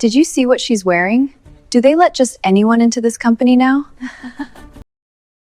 Did you see what she's wearing? Do they let just anyone into this company now?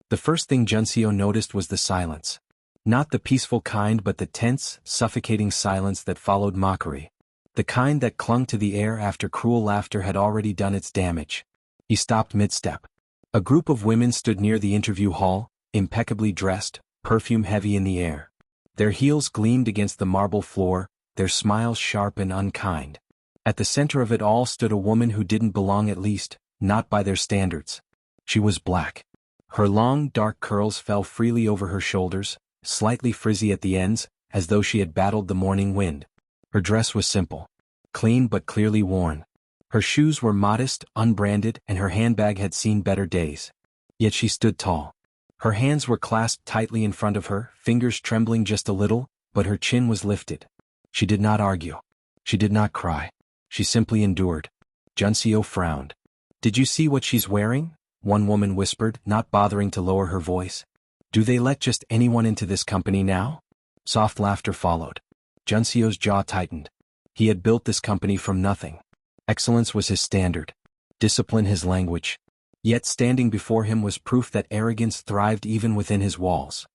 The first thing Junseo noticed was the silence. Not the peaceful kind but the tense, suffocating silence that followed mockery. The kind that clung to the air after cruel laughter had already done its damage. He stopped mid-step. A group of women stood near the interview hall, impeccably dressed, perfume heavy in the air. Their heels gleamed against the marble floor, their smiles sharp and unkind. At the center of it all stood a woman who didn't belong, at least, not by their standards. She was black. Her long, dark curls fell freely over her shoulders, slightly frizzy at the ends, as though she had battled the morning wind. Her dress was simple. Clean but clearly worn. Her shoes were modest, unbranded, and her handbag had seen better days. Yet she stood tall. Her hands were clasped tightly in front of her, fingers trembling just a little, but her chin was lifted. She did not argue. She did not cry. She simply endured. Junseo frowned. "Did you see what she's wearing?" one woman whispered, not bothering to lower her voice. "Do they let just anyone into this company now?" Soft laughter followed. Junseo's jaw tightened. He had built this company from nothing. Excellence was his standard. Discipline his language. Yet standing before him was proof that arrogance thrived even within his walls.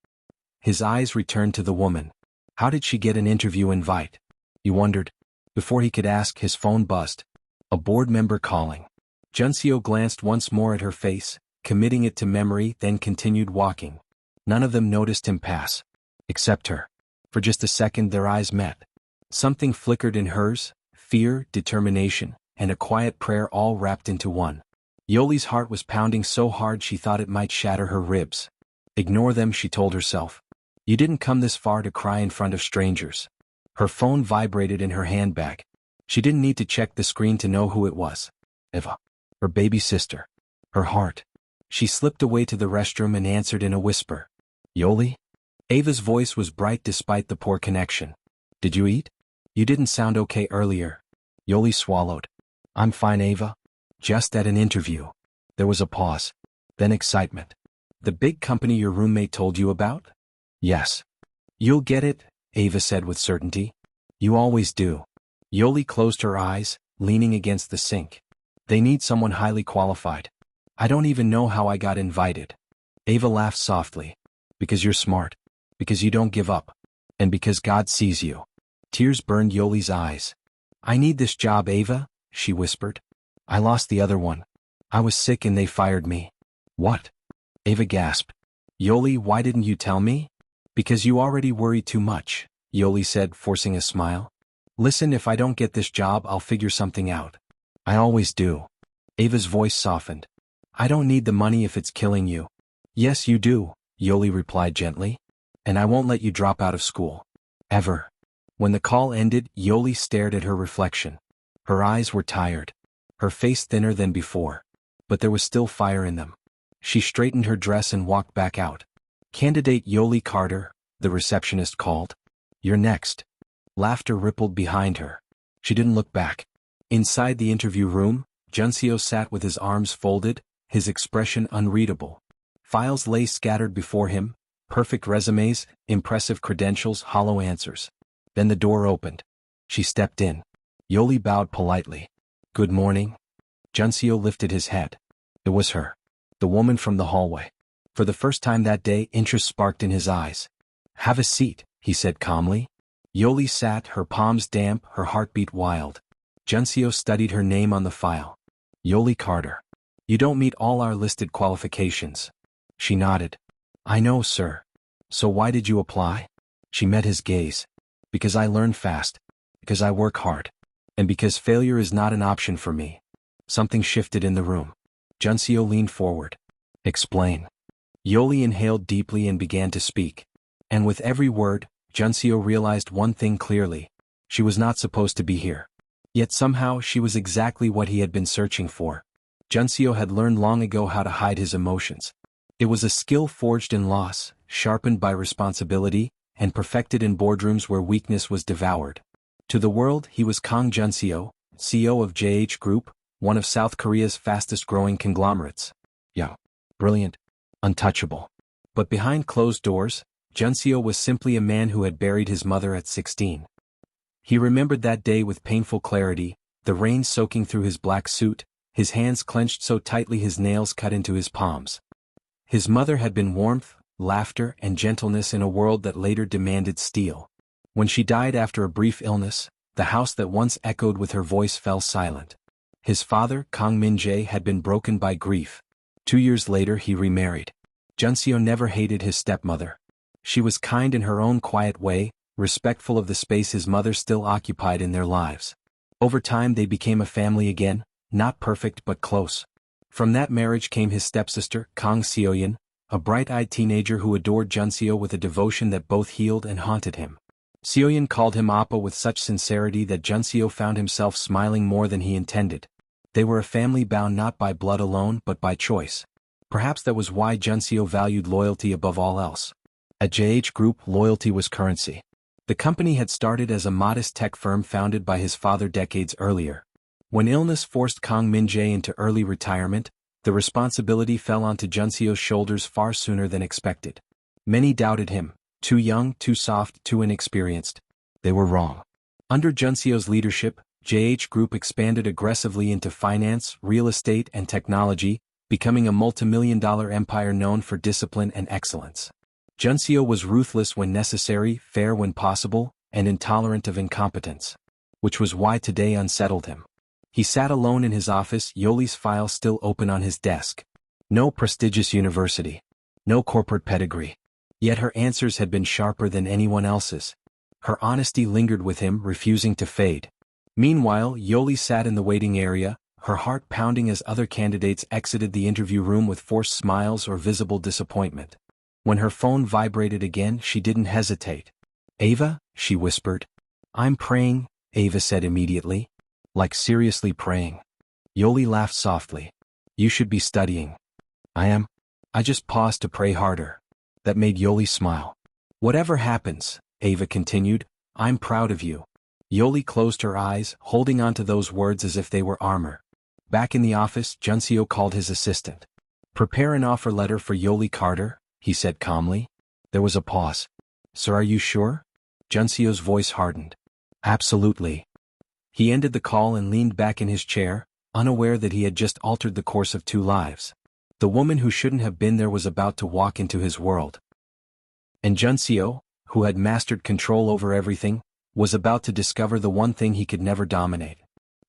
His eyes returned to the woman. How did she get an interview invite? He wondered. Before he could ask, his phone buzzed. A board member calling. Junseo glanced once more at her face, committing it to memory, then continued walking. None of them noticed him pass. Except her. For just a second their eyes met. Something flickered in hers, fear, determination, and a quiet prayer all wrapped into one. Yolie's heart was pounding so hard she thought it might shatter her ribs. Ignore them, she told herself. You didn't come this far to cry in front of strangers. Her phone vibrated in her handbag. She didn't need to check the screen to know who it was. Eva. Her baby sister. Her heart. She slipped away to the restroom and answered in a whisper. Yolie? Ava's voice was bright despite the poor connection. Did you eat? You didn't sound okay earlier. Yolie swallowed. I'm fine, Ava. Just at an interview. There was a pause. Then excitement. The big company your roommate told you about? Yes. You'll get it, Ava said with certainty. You always do. Yolie closed her eyes, leaning against the sink. They need someone highly qualified. I don't even know how I got invited. Ava laughed softly. Because you're smart. Because you don't give up. And because God sees you. Tears burned Yolie's eyes. I need this job, Ava, she whispered. I lost the other one. I was sick and they fired me. What? Ava gasped. Yolie, why didn't you tell me? Because you already worry too much, Yolie said, forcing a smile. Listen, if I don't get this job, I'll figure something out. I always do. Ava's voice softened. I don't need the money if it's killing you. Yes, you do, Yolie replied gently. And I won't let you drop out of school. Ever. When the call ended, Yolie stared at her reflection. Her eyes were tired. Her face thinner than before. But there was still fire in them. She straightened her dress and walked back out. Candidate Yolie Carter, the receptionist called. You're next. Laughter rippled behind her. She didn't look back. Inside the interview room, Junseo sat with his arms folded, his expression unreadable. Files lay scattered before him, perfect resumes, impressive credentials, hollow answers. Then the door opened. She stepped in. Yolie bowed politely. Good morning. Junseo lifted his head. It was her. The woman from the hallway. For the first time that day, interest sparked in his eyes. Have a seat, he said calmly. Yolie sat, her palms damp, her heartbeat wild. Junseo studied her name on the file. Yolie Carter. You don't meet all our listed qualifications. She nodded. I know, sir. So why did you apply? She met his gaze. Because I learn fast. Because I work hard. And because failure is not an option for me. Something shifted in the room. Junseo leaned forward. Explain. Yolie inhaled deeply and began to speak. And with every word, Junseo realized one thing clearly. She was not supposed to be here. Yet somehow she was exactly what he had been searching for. Junseo had learned long ago how to hide his emotions. It was a skill forged in loss, sharpened by responsibility, and perfected in boardrooms where weakness was devoured. To the world, he was Kang Junseo, CEO of JH Group, one of South Korea's fastest-growing conglomerates. Young, brilliant, untouchable. But behind closed doors, Junseo was simply a man who had buried his mother at 16. He remembered that day with painful clarity, the rain soaking through his black suit, his hands clenched so tightly his nails cut into his palms. His mother had been warmth, laughter, and gentleness in a world that later demanded steel. When she died after a brief illness, the house that once echoed with her voice fell silent. His father, Kang Min-jae, had been broken by grief. 2 years later he remarried. Junseo never hated his stepmother. She was kind in her own quiet way, respectful of the space his mother still occupied in their lives. Over time they became a family again, not perfect but close. From that marriage came his stepsister, Kang Seoyeon, a bright-eyed teenager who adored Junseo with a devotion that both healed and haunted him. Seoyeon called him Appa with such sincerity that Junseo found himself smiling more than he intended. They were a family bound not by blood alone but by choice. Perhaps that was why Junseo valued loyalty above all else. At JH Group, loyalty was currency. The company had started as a modest tech firm founded by his father decades earlier. When illness forced Kang Min-jae into early retirement, the responsibility fell onto Junseo's shoulders far sooner than expected. Many doubted him, too young, too soft, too inexperienced. They were wrong. Under Junseo's leadership, JH Group expanded aggressively into finance, real estate, and technology, becoming a multimillion-dollar empire known for discipline and excellence. Junseo was ruthless when necessary, fair when possible, and intolerant of incompetence. Which was why today unsettled him. He sat alone in his office, Yolie's file still open on his desk. No prestigious university. No corporate pedigree. Yet her answers had been sharper than anyone else's. Her honesty lingered with him, refusing to fade. Meanwhile, Yolie sat in the waiting area, her heart pounding as other candidates exited the interview room with forced smiles or visible disappointment. When her phone vibrated again, she didn't hesitate. "Ava?" she whispered. "I'm praying," Ava said immediately. "Like seriously praying?" Yolie laughed softly. "You should be studying." "I am. I just paused to pray harder." That made Yolie smile. "Whatever happens," Ava continued, "I'm proud of you." Yolie closed her eyes, holding on to those words as if they were armor. Back in the office, Junseo called his assistant. "Prepare an offer letter for Yolie Carter," he said calmly. There was a pause. "Sir, are you sure?" Junseo's voice hardened. "Absolutely." He ended the call and leaned back in his chair, unaware that he had just altered the course of 2 lives. The woman who shouldn't have been there was about to walk into his world. And Junseo, who had mastered control over everything, was about to discover the one thing he could never dominate.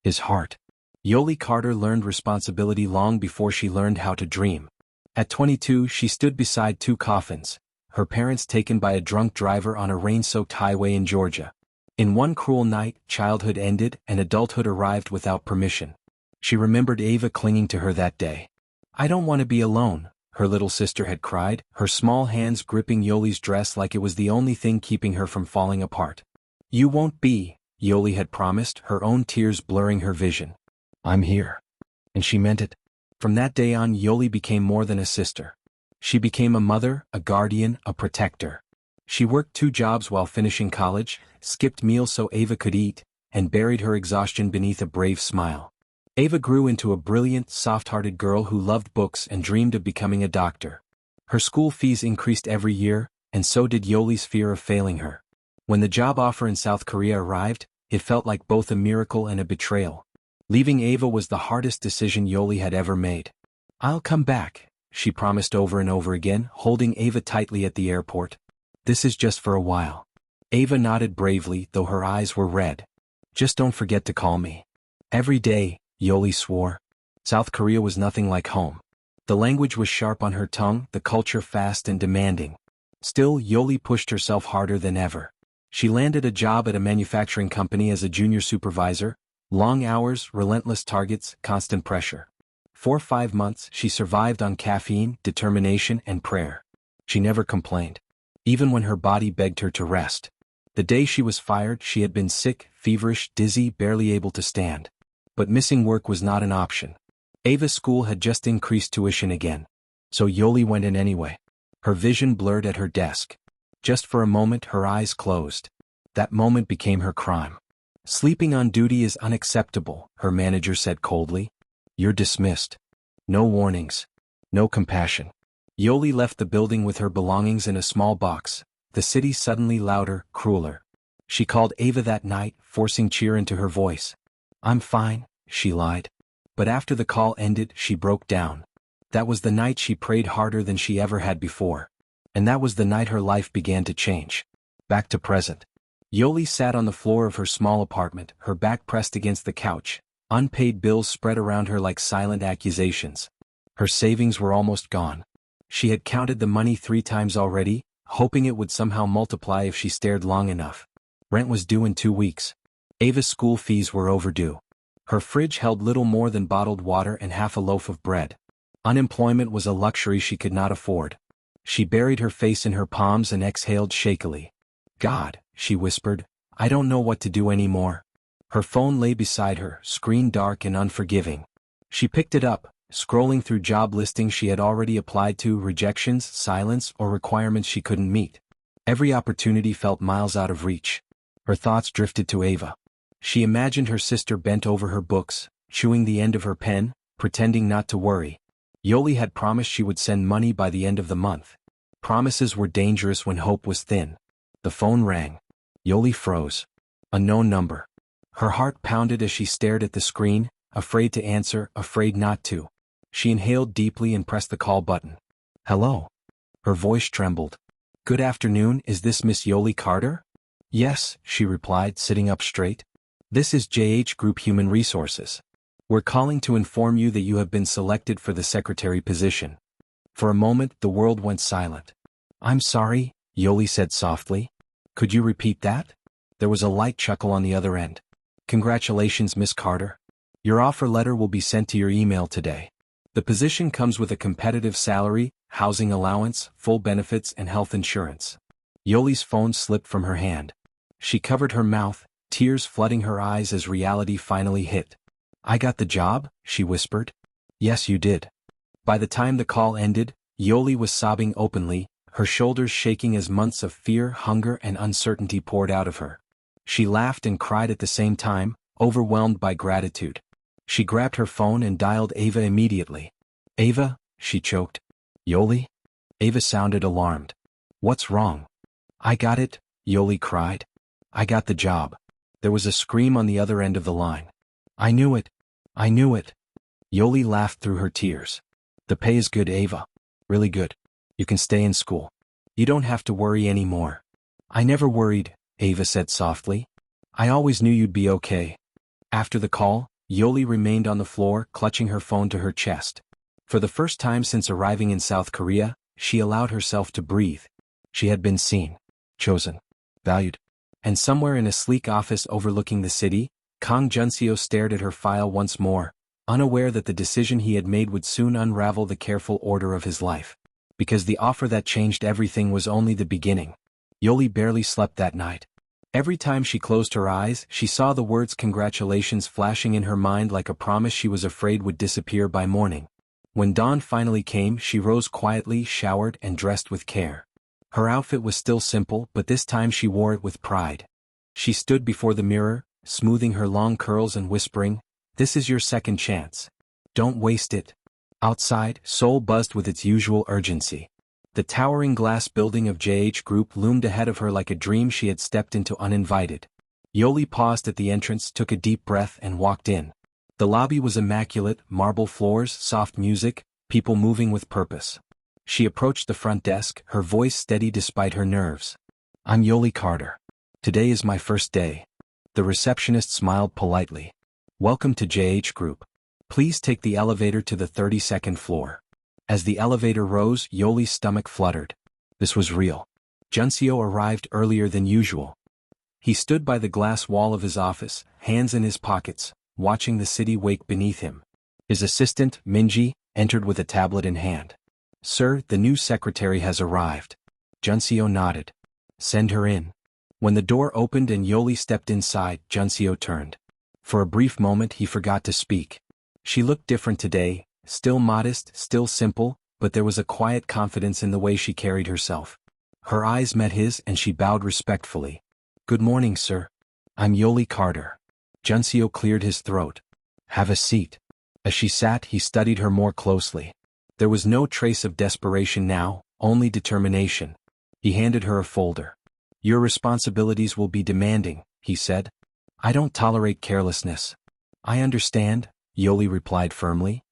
His heart. Yolie Carter learned responsibility long before she learned how to dream. At 22, she stood beside 2 coffins, her parents taken by a drunk driver on a rain-soaked highway in Georgia. In one cruel night, childhood ended and adulthood arrived without permission. She remembered Ava clinging to her that day. "I don't want to be alone," her little sister had cried, her small hands gripping Yolie's dress like it was the only thing keeping her from falling apart. "You won't be," Yolie had promised, her own tears blurring her vision. "I'm here." And she meant it. From that day on, Yolie became more than a sister. She became a mother, a guardian, a protector. She worked 2 jobs while finishing college, skipped meals so Ava could eat, and buried her exhaustion beneath a brave smile. Ava grew into a brilliant, soft-hearted girl who loved books and dreamed of becoming a doctor. Her school fees increased every year, and so did Yolie's fear of failing her. When the job offer in South Korea arrived, it felt like both a miracle and a betrayal. Leaving Ava was the hardest decision Yolie had ever made. "I'll come back," she promised over and over again, holding Ava tightly at the airport. "This is just for a while." Ava nodded bravely, though her eyes were red. "Just don't forget to call me." Every day, Yolie swore. South Korea was nothing like home. The language was sharp on her tongue, the culture fast and demanding. Still, Yolie pushed herself harder than ever. She landed a job at a manufacturing company as a junior supervisor. Long hours, relentless targets, constant pressure. For 5 months, she survived on caffeine, determination, and prayer. She never complained. Even when her body begged her to rest. The day she was fired, she had been sick, feverish, dizzy, barely able to stand. But missing work was not an option. Ava's school had just increased tuition again. So Yolie went in anyway. Her vision blurred at her desk. Just for a moment, her eyes closed. That moment became her crime. "Sleeping on duty is unacceptable," her manager said coldly. "You're dismissed." No warnings. No compassion. Yolie left the building with her belongings in a small box, the city suddenly louder, crueler. She called Ava that night, forcing cheer into her voice. I'm fine, she lied. But after the call ended, she broke down. That was the night she prayed harder than she ever had before. And that was the night her life began to change. Back to present. Yolie sat on the floor of her small apartment, her back pressed against the couch, unpaid bills spread around her like silent accusations. Her savings were almost gone. She had counted the money 3 times already, hoping it would somehow multiply if she stared long enough. Rent was due in 2 weeks. Ava's school fees were overdue. Her fridge held little more than bottled water and half a loaf of bread. Unemployment was a luxury she could not afford. She buried her face in her palms and exhaled shakily. God, she whispered, I don't know what to do anymore. Her phone lay beside her, screen dark and unforgiving. She picked it up, scrolling through job listings she had already applied to, rejections, silence, or requirements she couldn't meet. Every opportunity felt miles out of reach. Her thoughts drifted to Ava. She imagined her sister bent over her books, chewing the end of her pen, pretending not to worry. Yolie had promised she would send money by the end of the month. Promises were dangerous when hope was thin. The phone rang. Yolie froze. Unknown number. Her heart pounded as she stared at the screen, afraid to answer, afraid not to. She inhaled deeply and pressed the call button. Hello. Her voice trembled. Good afternoon, is this Miss Yolie Carter? Yes, she replied, sitting up straight. This is JH Group Human Resources. We're calling to inform you that you have been selected for the secretary position. For a moment, the world went silent. I'm sorry, Yolie said softly. Could you repeat that? There was a light chuckle on the other end. Congratulations, Miss Carter. Your offer letter will be sent to your email today. The position comes with a competitive salary, housing allowance, full benefits, and health insurance. Yolie's phone slipped from her hand. She covered her mouth, tears flooding her eyes as reality finally hit. I got the job, she whispered. Yes, you did. By the time the call ended, Yolie was sobbing openly, her shoulders shaking as months of fear, hunger, and uncertainty poured out of her. She laughed and cried at the same time, overwhelmed by gratitude. She grabbed her phone and dialed Ava immediately. Ava, she choked. Yolie? Ava sounded alarmed. What's wrong? I got it, Yolie cried. I got the job. There was a scream on the other end of the line. I knew it. I knew it. Yolie laughed through her tears. The pay is good, Ava. Really good. You can stay in school. You don't have to worry anymore. I never worried, Ava said softly. I always knew you'd be okay. After the call, Yolie remained on the floor, clutching her phone to her chest. For the first time since arriving in South Korea, she allowed herself to breathe. She had been seen, chosen, valued. And somewhere in a sleek office overlooking the city, Kang Junseo stared at her file once more, unaware that the decision he had made would soon unravel the careful order of his life. Because the offer that changed everything was only the beginning. Yolie barely slept that night. Every time she closed her eyes, she saw the words congratulations flashing in her mind like a promise she was afraid would disappear by morning. When dawn finally came, she rose quietly, showered, and dressed with care. Her outfit was still simple, but this time she wore it with pride. She stood before the mirror, smoothing her long curls and whispering, "This is your second chance. Don't waste it." Outside, Seoul buzzed with its usual urgency. The towering glass building of JH Group loomed ahead of her like a dream she had stepped into uninvited. Yolie paused at the entrance, took a deep breath, and walked in. The lobby was immaculate, marble floors, soft music, people moving with purpose. She approached the front desk, her voice steady despite her nerves. "I'm Yolie Carter. Today is my first day." The receptionist smiled politely. "Welcome to JH Group. Please take the elevator to the 32nd floor." As the elevator rose, Yolie's stomach fluttered. This was real. Junseo arrived earlier than usual. He stood by the glass wall of his office, hands in his pockets, watching the city wake beneath him. His assistant, Minji, entered with a tablet in hand. "Sir, the new secretary has arrived." Junseo nodded. "Send her in." When the door opened and Yolie stepped inside, Junseo turned. For a brief moment he forgot to speak. She looked different today, still modest, still simple, but there was a quiet confidence in the way she carried herself. Her eyes met his and she bowed respectfully. "Good morning, sir. I'm Yolie Carter." Junseo cleared his throat. "Have a seat." As she sat, he studied her more closely. There was no trace of desperation now, only determination. He handed her a folder. "Your responsibilities will be demanding," he said. "I don't tolerate carelessness." I understand, Yolie replied firmly.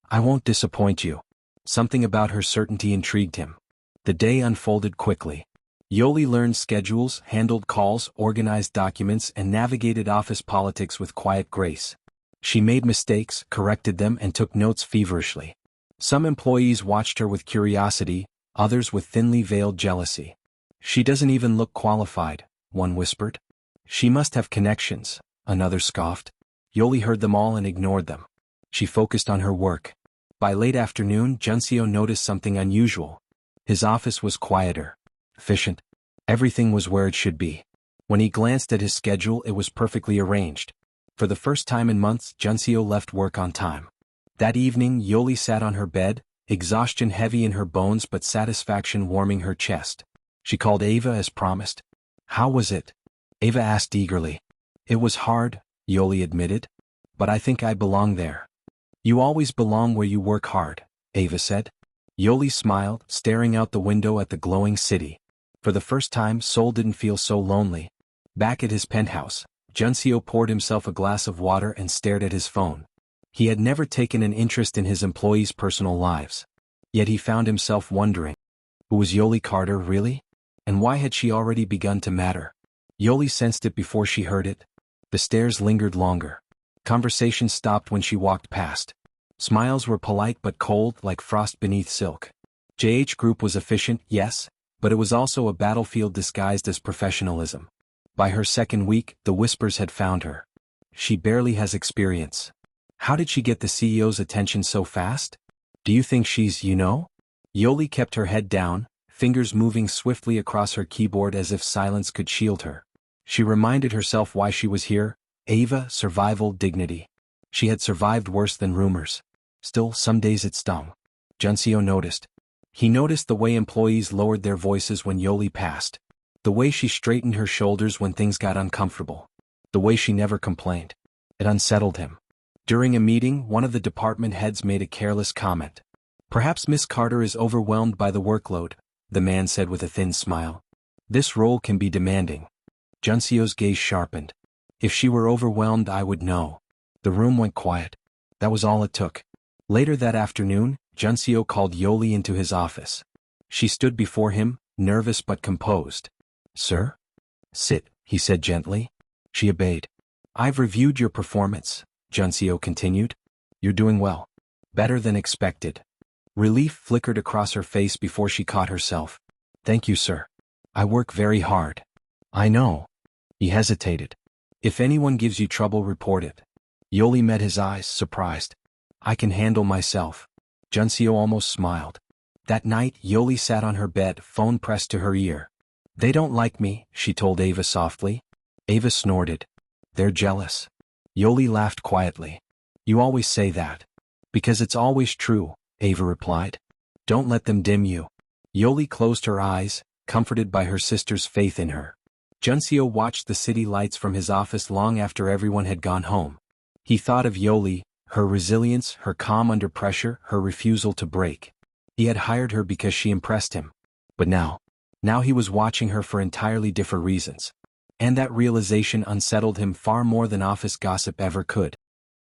I won't disappoint you. Something about her certainty intrigued him. The day unfolded quickly. Yolie learned schedules, handled calls, organized documents, and navigated office politics with quiet grace. She made mistakes, corrected them, and took notes feverishly. Some employees watched her with curiosity, others with thinly veiled jealousy. She doesn't even look qualified, one whispered. She must have connections, another scoffed. Yolie heard them all and ignored them. She focused on her work. By late afternoon, Junseo noticed something unusual. His office was quieter, efficient. Everything was where it should be. When he glanced at his schedule, it was perfectly arranged. For the first time in months, Junseo left work on time. That evening, Yolie sat on her bed, exhaustion heavy in her bones but satisfaction warming her chest. She called Ava as promised. How was it? Ava asked eagerly. It was hard, Yolie admitted. But I think I belong there. You always belong where you work hard, Ava said. Yolie smiled, staring out the window at the glowing city. For the first time, Seoul didn't feel so lonely. Back at his penthouse, Junseo poured himself a glass of water and stared at his phone. He had never taken an interest in his employees' personal lives. Yet he found himself wondering, who was Yolie Carter really? And why had she already begun to matter? Yolie sensed it before she heard it. The stares lingered longer. Conversation stopped when she walked past. Smiles were polite but cold, like frost beneath silk. JH Group was efficient, yes, but it was also a battlefield disguised as professionalism. By her second week, the whispers had found her. She barely has experience. How did she get the CEO's attention so fast? Do you think she's, Yolie kept her head down, fingers moving swiftly across her keyboard as if silence could shield her. She reminded herself why she was here. Ava, survival, dignity. She had survived worse than rumors. Still, some days it stung. Junseo noticed. He noticed the way employees lowered their voices when Yolie passed. The way she straightened her shoulders when things got uncomfortable. The way she never complained. It unsettled him. During a meeting, one of the department heads made a careless comment. Perhaps Miss Carter is overwhelmed by the workload, the man said with a thin smile. This role can be demanding. Junseo's gaze sharpened. If she were overwhelmed, I would know. The room went quiet. That was all it took. Later that afternoon, Junseo called Yolie into his office. She stood before him, nervous but composed. Sir? Sit, he said gently. She obeyed. I've reviewed your performance, Junseo continued. You're doing well. Better than expected. Relief flickered across her face before she caught herself. Thank you, sir. I work very hard. I know. He hesitated. If anyone gives you trouble, report it. Yolie met his eyes, surprised. I can handle myself. Junseo almost smiled. That night, Yolie sat on her bed, phone pressed to her ear. They don't like me, she told Ava softly. Ava snorted. They're jealous. Yolie laughed quietly. You always say that. Because it's always true, Ava replied. Don't let them dim you. Yolie closed her eyes, comforted by her sister's faith in her. Junseo watched the city lights from his office long after everyone had gone home. He thought of Yolie, her resilience, her calm under pressure, her refusal to break. He had hired her because she impressed him. But now he was watching her for entirely different reasons. And that realization unsettled him far more than office gossip ever could.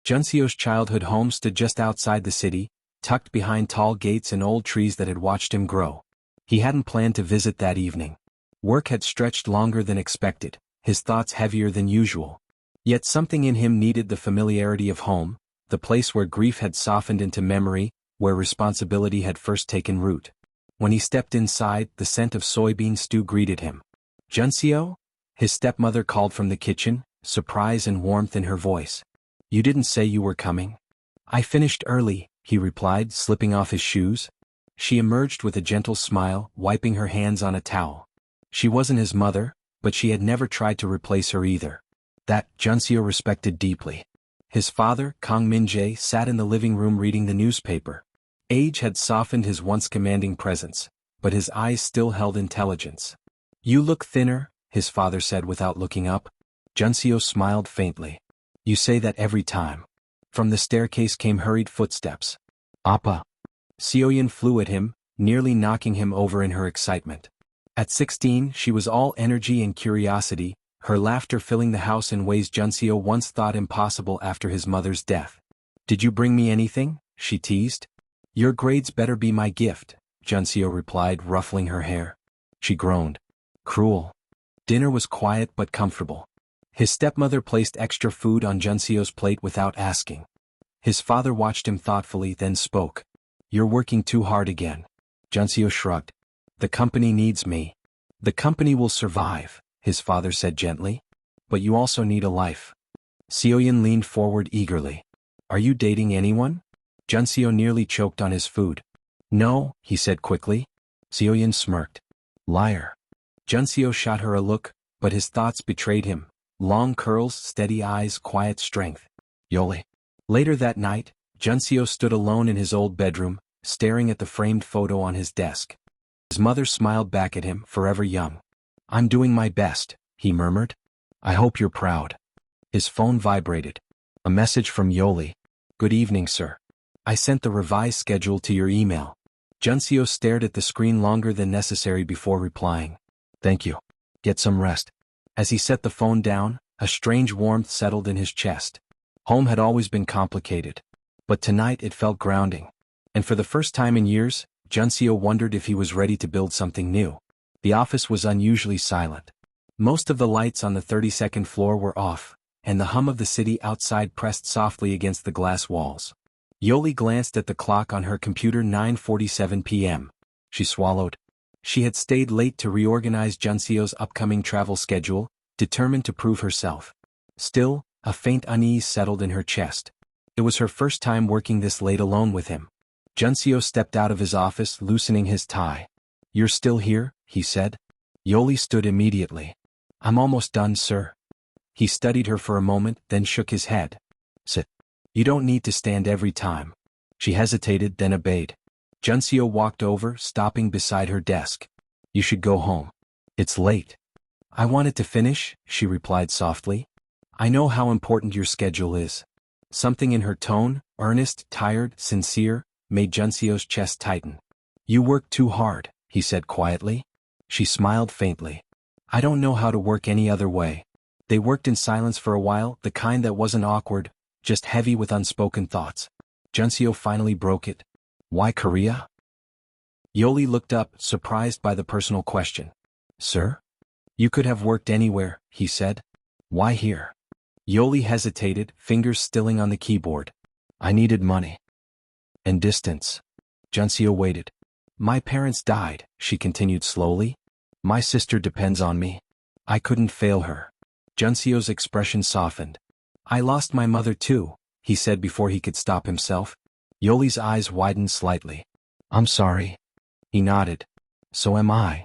Junseo's childhood home stood just outside the city, tucked behind tall gates and old trees that had watched him grow. He hadn't planned to visit that evening. Work had stretched longer than expected, his thoughts heavier than usual. Yet something in him needed the familiarity of home, the place where grief had softened into memory, where responsibility had first taken root. When he stepped inside, the scent of soybean stew greeted him. Junseo? His stepmother called from the kitchen, surprise and warmth in her voice. You didn't say you were coming? I finished early, he replied, slipping off his shoes. She emerged with a gentle smile, wiping her hands on a towel. She wasn't his mother, but she had never tried to replace her either. That, Junseo respected deeply. His father, Kang Min-jae, sat in the living room reading the newspaper. Age had softened his once commanding presence, but his eyes still held intelligence. You look thinner, his father said without looking up. Junseo smiled faintly. You say that every time. From the staircase came hurried footsteps. Appa. Seoyeon flew at him, nearly knocking him over in her excitement. At 16, she was all energy and curiosity, her laughter filling the house in ways Junseo once thought impossible after his mother's death. "Did you bring me anything?" she teased. "Your grades better be my gift," Junseo replied, ruffling her hair. She groaned. Cruel. Dinner was quiet but comfortable. His stepmother placed extra food on Junseo's plate without asking. His father watched him thoughtfully, then spoke. "You're working too hard again." Junseo shrugged. "The company needs me." "The company will survive," his father said gently. "But you also need a life." Seoyin leaned forward eagerly. "Are you dating anyone?" Junseo nearly choked on his food. "No," he said quickly. Seoyin smirked. "Liar." Junseo shot her a look, but his thoughts betrayed him. Long curls, steady eyes, quiet strength. Yolie. Later that night, Junseo stood alone in his old bedroom, staring at the framed photo on his desk. His mother smiled back at him, forever young. "I'm doing my best," he murmured. "I hope you're proud." His phone vibrated. A message from Yolie. "Good evening, sir. I sent the revised schedule to your email." Junseo stared at the screen longer than necessary before replying. "Thank you. Get some rest." As he set the phone down, a strange warmth settled in his chest. Home had always been complicated. But tonight it felt grounding. And for the first time in years, Junseo wondered if he was ready to build something new. The office was unusually silent. Most of the lights on the 32nd floor were off, and the hum of the city outside pressed softly against the glass walls. Yolie glanced at the clock on her computer. 9:47 p.m. She swallowed. She had stayed late to reorganize Junseo's upcoming travel schedule, determined to prove herself. Still, a faint unease settled in her chest. It was her first time working this late alone with him. Junseo stepped out of his office, loosening his tie. "You're still here?" he said. Yolie stood immediately. "I'm almost done, sir." He studied her for a moment, then shook his head. "Sit. You don't need to stand every time." She hesitated, then obeyed. Junseo walked over, stopping beside her desk. "You should go home. It's late." "I wanted to finish," she replied softly. "I know how important your schedule is." Something in her tone, earnest, tired, sincere, made Junseo's chest tighten. "You work too hard," he said quietly. She smiled faintly. "I don't know how to work any other way." They worked in silence for a while, the kind that wasn't awkward, just heavy with unspoken thoughts. Junseo finally broke it. "Why Korea?" Yolie looked up, surprised by the personal question. "Sir? You could have worked anywhere," he said. "Why here?" Yolie hesitated, fingers stilling on the keyboard. "I needed money. And distance." Junseo waited. "My parents died," she continued slowly. "My sister depends on me. I couldn't fail her." Junseo's expression softened. "I lost my mother too," he said before he could stop himself. Yolie's eyes widened slightly. "I'm sorry." He nodded. "So am I."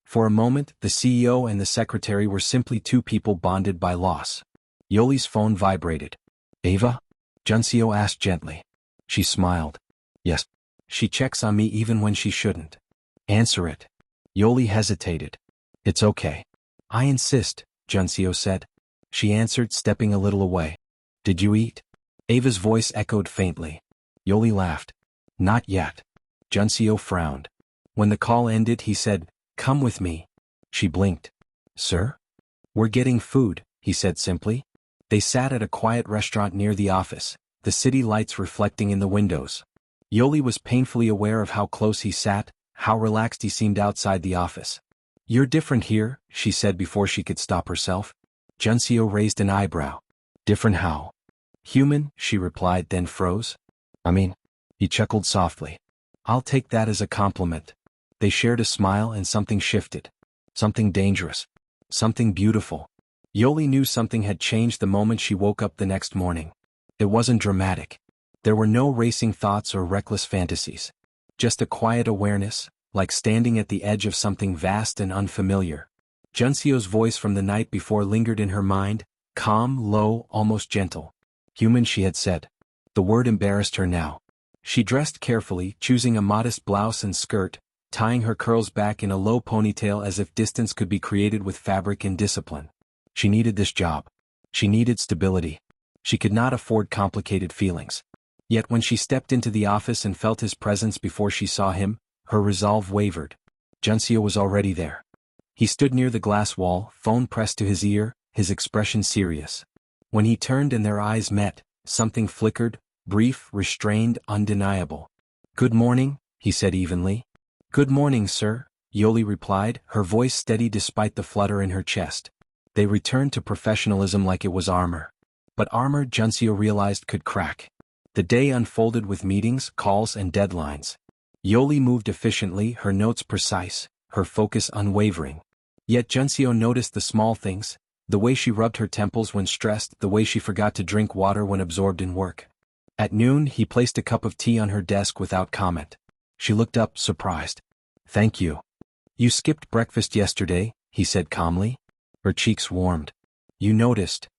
For a moment, the CEO and the secretary were simply two people bonded by loss. Yolie's phone vibrated. "Ava?" Junseo asked gently. She smiled. "Yes." "She checks on me even when she shouldn't." "Answer it." Yolie hesitated. "It's okay." "I insist," Junseo said. She answered, stepping a little away. "Did you eat?" Ava's voice echoed faintly. Yolie laughed. "Not yet." Junseo frowned. When the call ended, he said, "Come with me." She blinked. "Sir?" "We're getting food," he said simply. They sat at a quiet restaurant near the office, the city lights reflecting in the windows. Yolie was painfully aware of how close he sat, how relaxed he seemed outside the office. "You're different here," she said before she could stop herself. Junseo raised an eyebrow. "Different how?" "Human," she replied, then froze. "I mean," he chuckled softly. "I'll take that as a compliment." They shared a smile and something shifted. Something dangerous. Something beautiful. Yolie knew something had changed the moment she woke up the next morning. It wasn't dramatic. There were no racing thoughts or reckless fantasies. Just a quiet awareness, like standing at the edge of something vast and unfamiliar. Junseo's voice from the night before lingered in her mind, calm, low, almost gentle. "Human," she had said. The word embarrassed her now. She dressed carefully, choosing a modest blouse and skirt, tying her curls back in a low ponytail as if distance could be created with fabric and discipline. She needed this job. She needed stability. She could not afford complicated feelings. Yet when she stepped into the office and felt his presence before she saw him, her resolve wavered. Junseo was already there. He stood near the glass wall, phone pressed to his ear, his expression serious. When he turned and their eyes met, something flickered, brief, restrained, undeniable. "Good morning," he said evenly. "Good morning, sir," Yolie replied, her voice steady despite the flutter in her chest. They returned to professionalism like it was armor. But armor, Junseo realized, could crack. The day unfolded with meetings, calls, and deadlines. Yolie moved efficiently, her notes precise, her focus unwavering. Yet Junseo noticed the small things, the way she rubbed her temples when stressed, the way she forgot to drink water when absorbed in work. At noon, he placed a cup of tea on her desk without comment. She looked up, surprised. "Thank you. You skipped breakfast yesterday," he said calmly. Her cheeks warmed. "You noticed."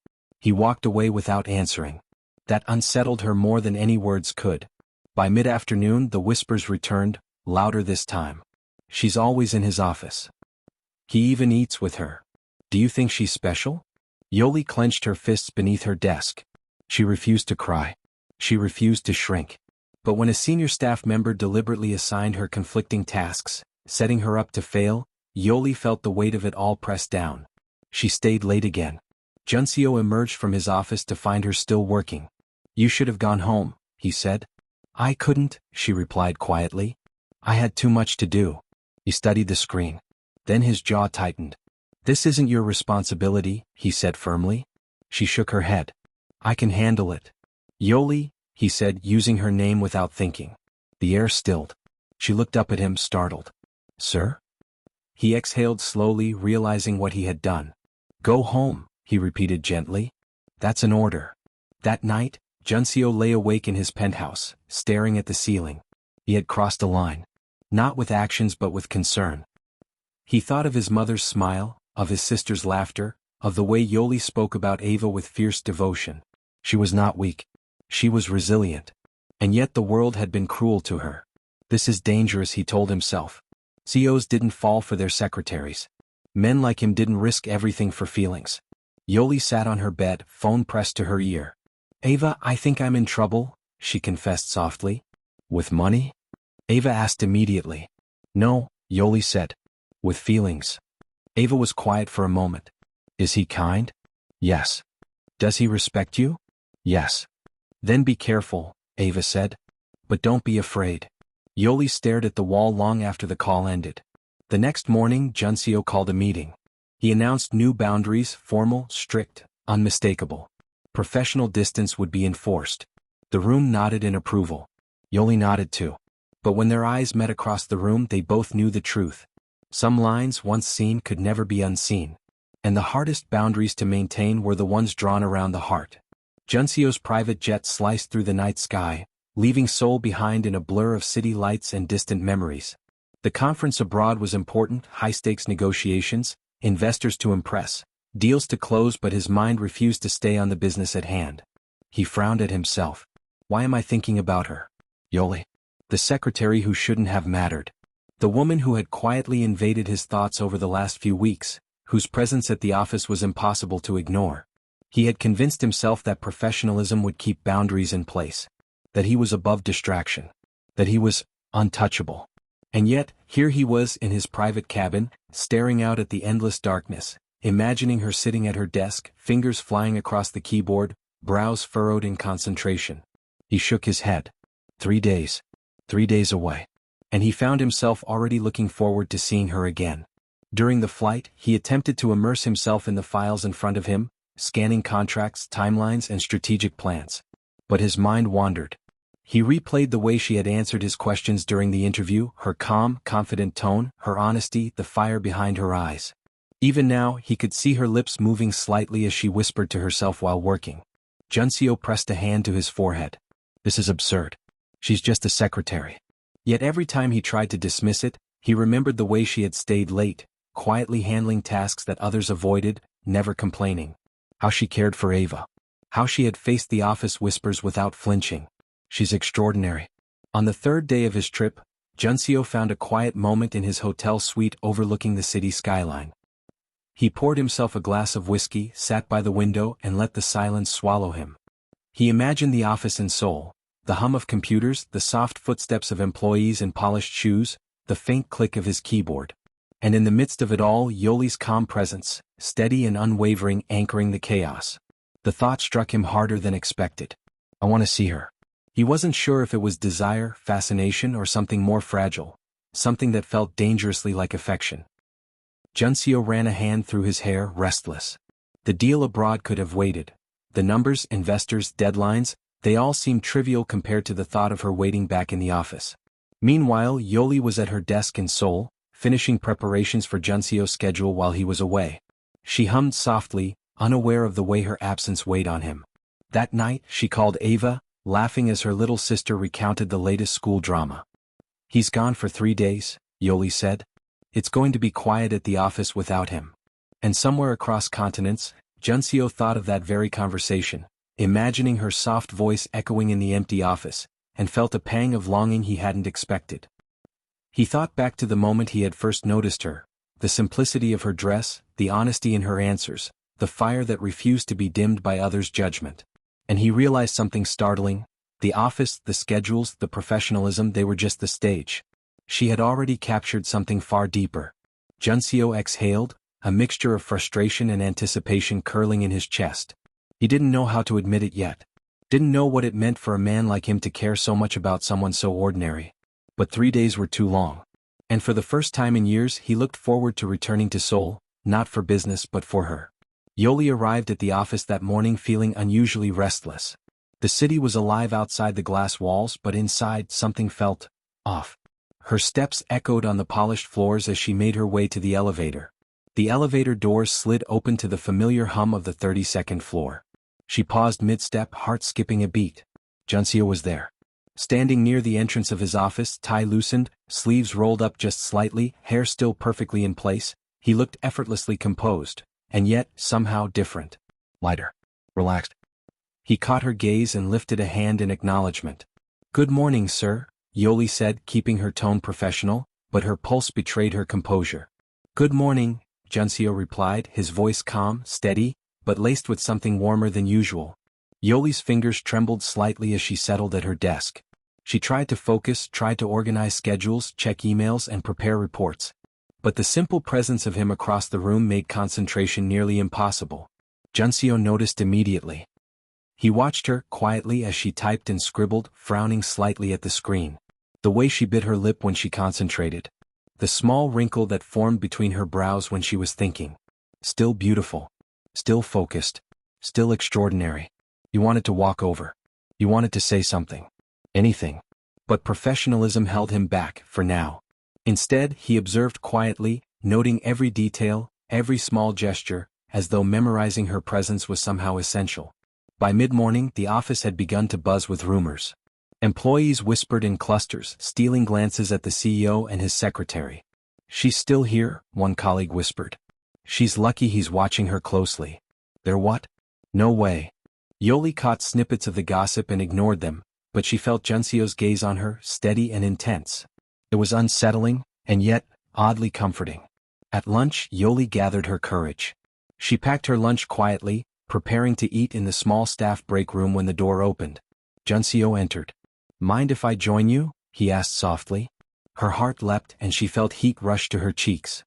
He walked away without answering. That unsettled her more than any words could. By mid-afternoon, the whispers returned, louder this time. "She's always in his office. He even eats with her. Do you think she's special?" Yolie clenched her fists beneath her desk. She refused to cry. She refused to shrink. But when a senior staff member deliberately assigned her conflicting tasks, setting her up to fail, Yolie felt the weight of it all pressed down. She stayed late again. Junseo emerged from his office to find her still working. "You should have gone home," he said. "I couldn't," she replied quietly. "I had too much to do." He studied the screen. Then his jaw tightened. "This isn't your responsibility," he said firmly. She shook her head. "I can handle it." "Yolie," he said, using her name without thinking. The air stilled. She looked up at him, startled. "Sir?" He exhaled slowly, realizing what he had done. "Go home," he repeated gently. "That's an order." That night, Junseo lay awake in his penthouse, staring at the ceiling. He had crossed a line. Not with actions but with concern. He thought of his mother's smile, of his sister's laughter, of the way Yolie spoke about Ava with fierce devotion. She was not weak. She was resilient. And yet the world had been cruel to her. This is dangerous, he told himself. CEOs didn't fall for their secretaries. Men like him didn't risk everything for feelings. Yolie sat on her bed, phone pressed to her ear. "Ava, I think I'm in trouble," she confessed softly. "With money?" Ava asked immediately. "No," Yolie said. "With feelings." Ava was quiet for a moment. "Is he kind?" "Yes." "Does he respect you?" "Yes." "Then be careful," Ava said. "But don't be afraid." Yolie stared at the wall long after the call ended. The next morning, Junseo called a meeting. He announced new boundaries, formal, strict, unmistakable. Professional distance would be enforced. The room nodded in approval. Yolie nodded too. But when their eyes met across the room, they both knew the truth. Some lines once seen could never be unseen. And the hardest boundaries to maintain were the ones drawn around the heart. Junseo's private jet sliced through the night sky, leaving Seoul behind in a blur of city lights and distant memories. The conference abroad was important, high-stakes negotiations, investors to impress, deals to close, but his mind refused to stay on the business at hand. He frowned at himself. Why am I thinking about her? Yolie. The secretary who shouldn't have mattered. The woman who had quietly invaded his thoughts over the last few weeks, whose presence at the office was impossible to ignore. He had convinced himself that professionalism would keep boundaries in place. That he was above distraction. That he was untouchable. And yet, here he was in his private cabin, staring out at the endless darkness, imagining her sitting at her desk, fingers flying across the keyboard, brows furrowed in concentration. He shook his head. 3 days. 3 days away. And he found himself already looking forward to seeing her again. During the flight, he attempted to immerse himself in the files in front of him, scanning contracts, timelines, and strategic plans. But his mind wandered. He replayed the way she had answered his questions during the interview, her calm, confident tone, her honesty, the fire behind her eyes. Even now, he could see her lips moving slightly as she whispered to herself while working. Junseo pressed a hand to his forehead. This is absurd. She's just a secretary. Yet every time he tried to dismiss it, he remembered the way she had stayed late, quietly handling tasks that others avoided, never complaining. How she cared for Ava. How she had faced the office whispers without flinching. She's extraordinary. On the 3rd day of his trip, Junseo found a quiet moment in his hotel suite overlooking the city skyline. He poured himself a glass of whiskey, sat by the window, and let the silence swallow him. He imagined the office in Seoul, the hum of computers, the soft footsteps of employees in polished shoes, the faint click of his keyboard. And in the midst of it all, Yolie's calm presence, steady and unwavering, anchoring the chaos. The thought struck him harder than expected. I want to see her. He wasn't sure if it was desire, fascination, or something more fragile, something that felt dangerously like affection. Junseo ran a hand through his hair, restless. The deal abroad could have waited. The numbers, investors, deadlines, they all seemed trivial compared to the thought of her waiting back in the office. Meanwhile, Yolie was at her desk in Seoul, finishing preparations for Junseo's schedule while he was away. She hummed softly, unaware of the way her absence weighed on him. That night, she called Ava, laughing as her little sister recounted the latest school drama. He's gone for 3 days, Yolie said. It's going to be quiet at the office without him. And somewhere across continents, Junseo thought of that very conversation, imagining her soft voice echoing in the empty office, and felt a pang of longing he hadn't expected. He thought back to the moment he had first noticed her, the simplicity of her dress, the honesty in her answers, the fire that refused to be dimmed by others' judgment. And he realized something startling. The office, the schedules, the professionalism, they were just the stage. She had already captured something far deeper. Junseo exhaled, a mixture of frustration and anticipation curling in his chest. He didn't know how to admit it yet. Didn't know what it meant for a man like him to care so much about someone so ordinary. But 3 days were too long. And for the first time in years he looked forward to returning to Seoul, not for business but for her. Yolie arrived at the office that morning feeling unusually restless. The city was alive outside the glass walls, but inside something felt off. Her steps echoed on the polished floors as she made her way to the elevator. The elevator doors slid open to the familiar hum of the 32nd floor. She paused mid-step, heart skipping a beat. Junseo was there. Standing near the entrance of his office, tie loosened, sleeves rolled up just slightly, hair still perfectly in place, he looked effortlessly composed, and yet, somehow different. Lighter. Relaxed. He caught her gaze and lifted a hand in acknowledgement. Good morning, sir, Yolie said, keeping her tone professional, but her pulse betrayed her composure. Good morning, Junseo replied, his voice calm, steady, but laced with something warmer than usual. Yolie's fingers trembled slightly as she settled at her desk. She tried to focus, tried to organize schedules, check emails, and prepare reports. But the simple presence of him across the room made concentration nearly impossible. Junseo noticed immediately. He watched her quietly as she typed and scribbled, frowning slightly at the screen. The way she bit her lip when she concentrated. The small wrinkle that formed between her brows when she was thinking. Still beautiful. Still focused. Still extraordinary. You wanted to walk over. You wanted to say something. Anything. But professionalism held him back, for now. Instead, he observed quietly, noting every detail, every small gesture, as though memorizing her presence was somehow essential. By mid-morning, the office had begun to buzz with rumors. Employees whispered in clusters, stealing glances at the CEO and his secretary. She's still here, one colleague whispered. She's lucky he's watching her closely. They're what? No way. Yolie caught snippets of the gossip and ignored them, but she felt Junseo's gaze on her, steady and intense. It was unsettling, and yet, oddly comforting. At lunch, Yolie gathered her courage. She packed her lunch quietly, preparing to eat in the small staff break room when the door opened. Junseo entered. Mind if I join you? He asked softly. Her heart leapt and she felt heat rush to her cheeks.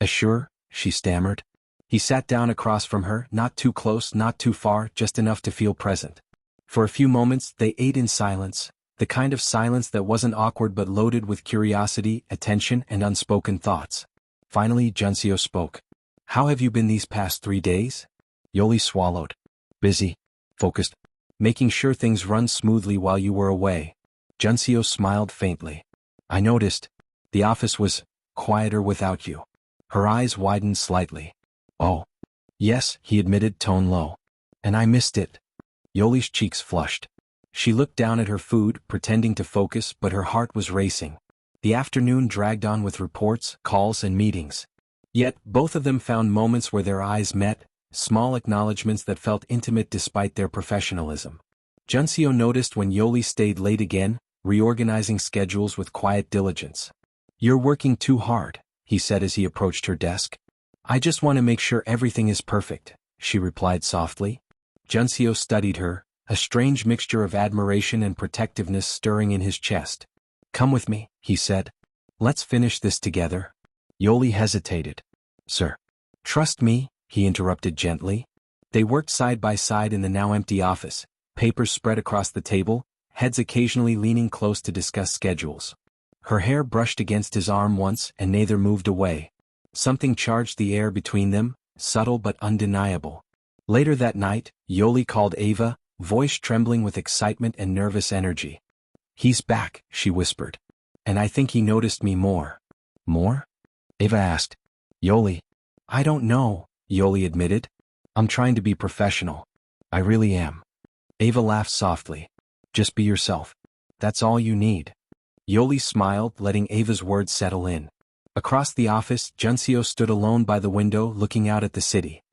Sure, she stammered. He sat down across from her, not too close, not too far, just enough to feel present. For a few moments, they ate in silence, the kind of silence that wasn't awkward but loaded with curiosity, attention, and unspoken thoughts. Finally, Junseo spoke. How have you been these past 3 days? Yolie swallowed. Busy. Focused. Making sure things run smoothly while you were away. Junseo smiled faintly. I noticed. The office was quieter without you. Her eyes widened slightly. Oh. Yes, he admitted, tone low. And I missed it. Yolie's cheeks flushed. She looked down at her food, pretending to focus, but her heart was racing. The afternoon dragged on with reports, calls, and meetings. Yet, both of them found moments where their eyes met, small acknowledgments that felt intimate despite their professionalism. Junseo noticed when Yolie stayed late again, reorganizing schedules with quiet diligence. You're working too hard, he said as he approached her desk. I just want to make sure everything is perfect, she replied softly. Junseo studied her, a strange mixture of admiration and protectiveness stirring in his chest. Come with me, he said. Let's finish this together. Yolie hesitated. Sir. Trust me, he interrupted gently. They worked side by side in the now empty office, papers spread across the table, heads occasionally leaning close to discuss schedules. Her hair brushed against his arm once and neither moved away. Something charged the air between them, subtle but undeniable. Later that night, Yolie called Ava, voice trembling with excitement and nervous energy. He's back, she whispered. And I think he noticed me more. More? Ava asked. Yolie. I don't know, Yolie admitted. I'm trying to be professional. I really am. Ava laughed softly. Just be yourself. That's all you need. Yolie smiled, letting Ava's words settle in. Across the office, Junseo stood alone by the window looking out at the city.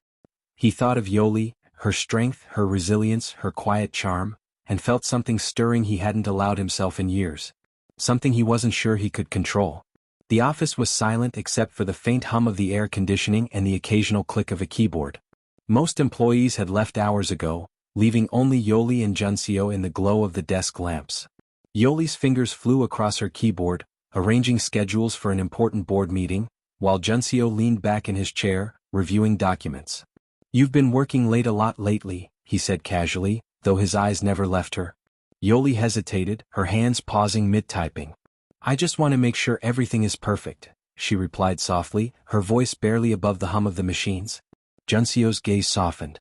He thought of Yolie, her strength, her resilience, her quiet charm, and felt something stirring he hadn't allowed himself in years. Something he wasn't sure he could control. The office was silent except for the faint hum of the air conditioning and the occasional click of a keyboard. Most employees had left hours ago, leaving only Yolie and Junseo in the glow of the desk lamps. Yolie's fingers flew across her keyboard, arranging schedules for an important board meeting, while Junseo leaned back in his chair, reviewing documents. You've been working late a lot lately, he said casually, though his eyes never left her. Yolie hesitated, her hands pausing mid-typing. I just want to make sure everything is perfect, she replied softly, her voice barely above the hum of the machines. Junseo's gaze softened.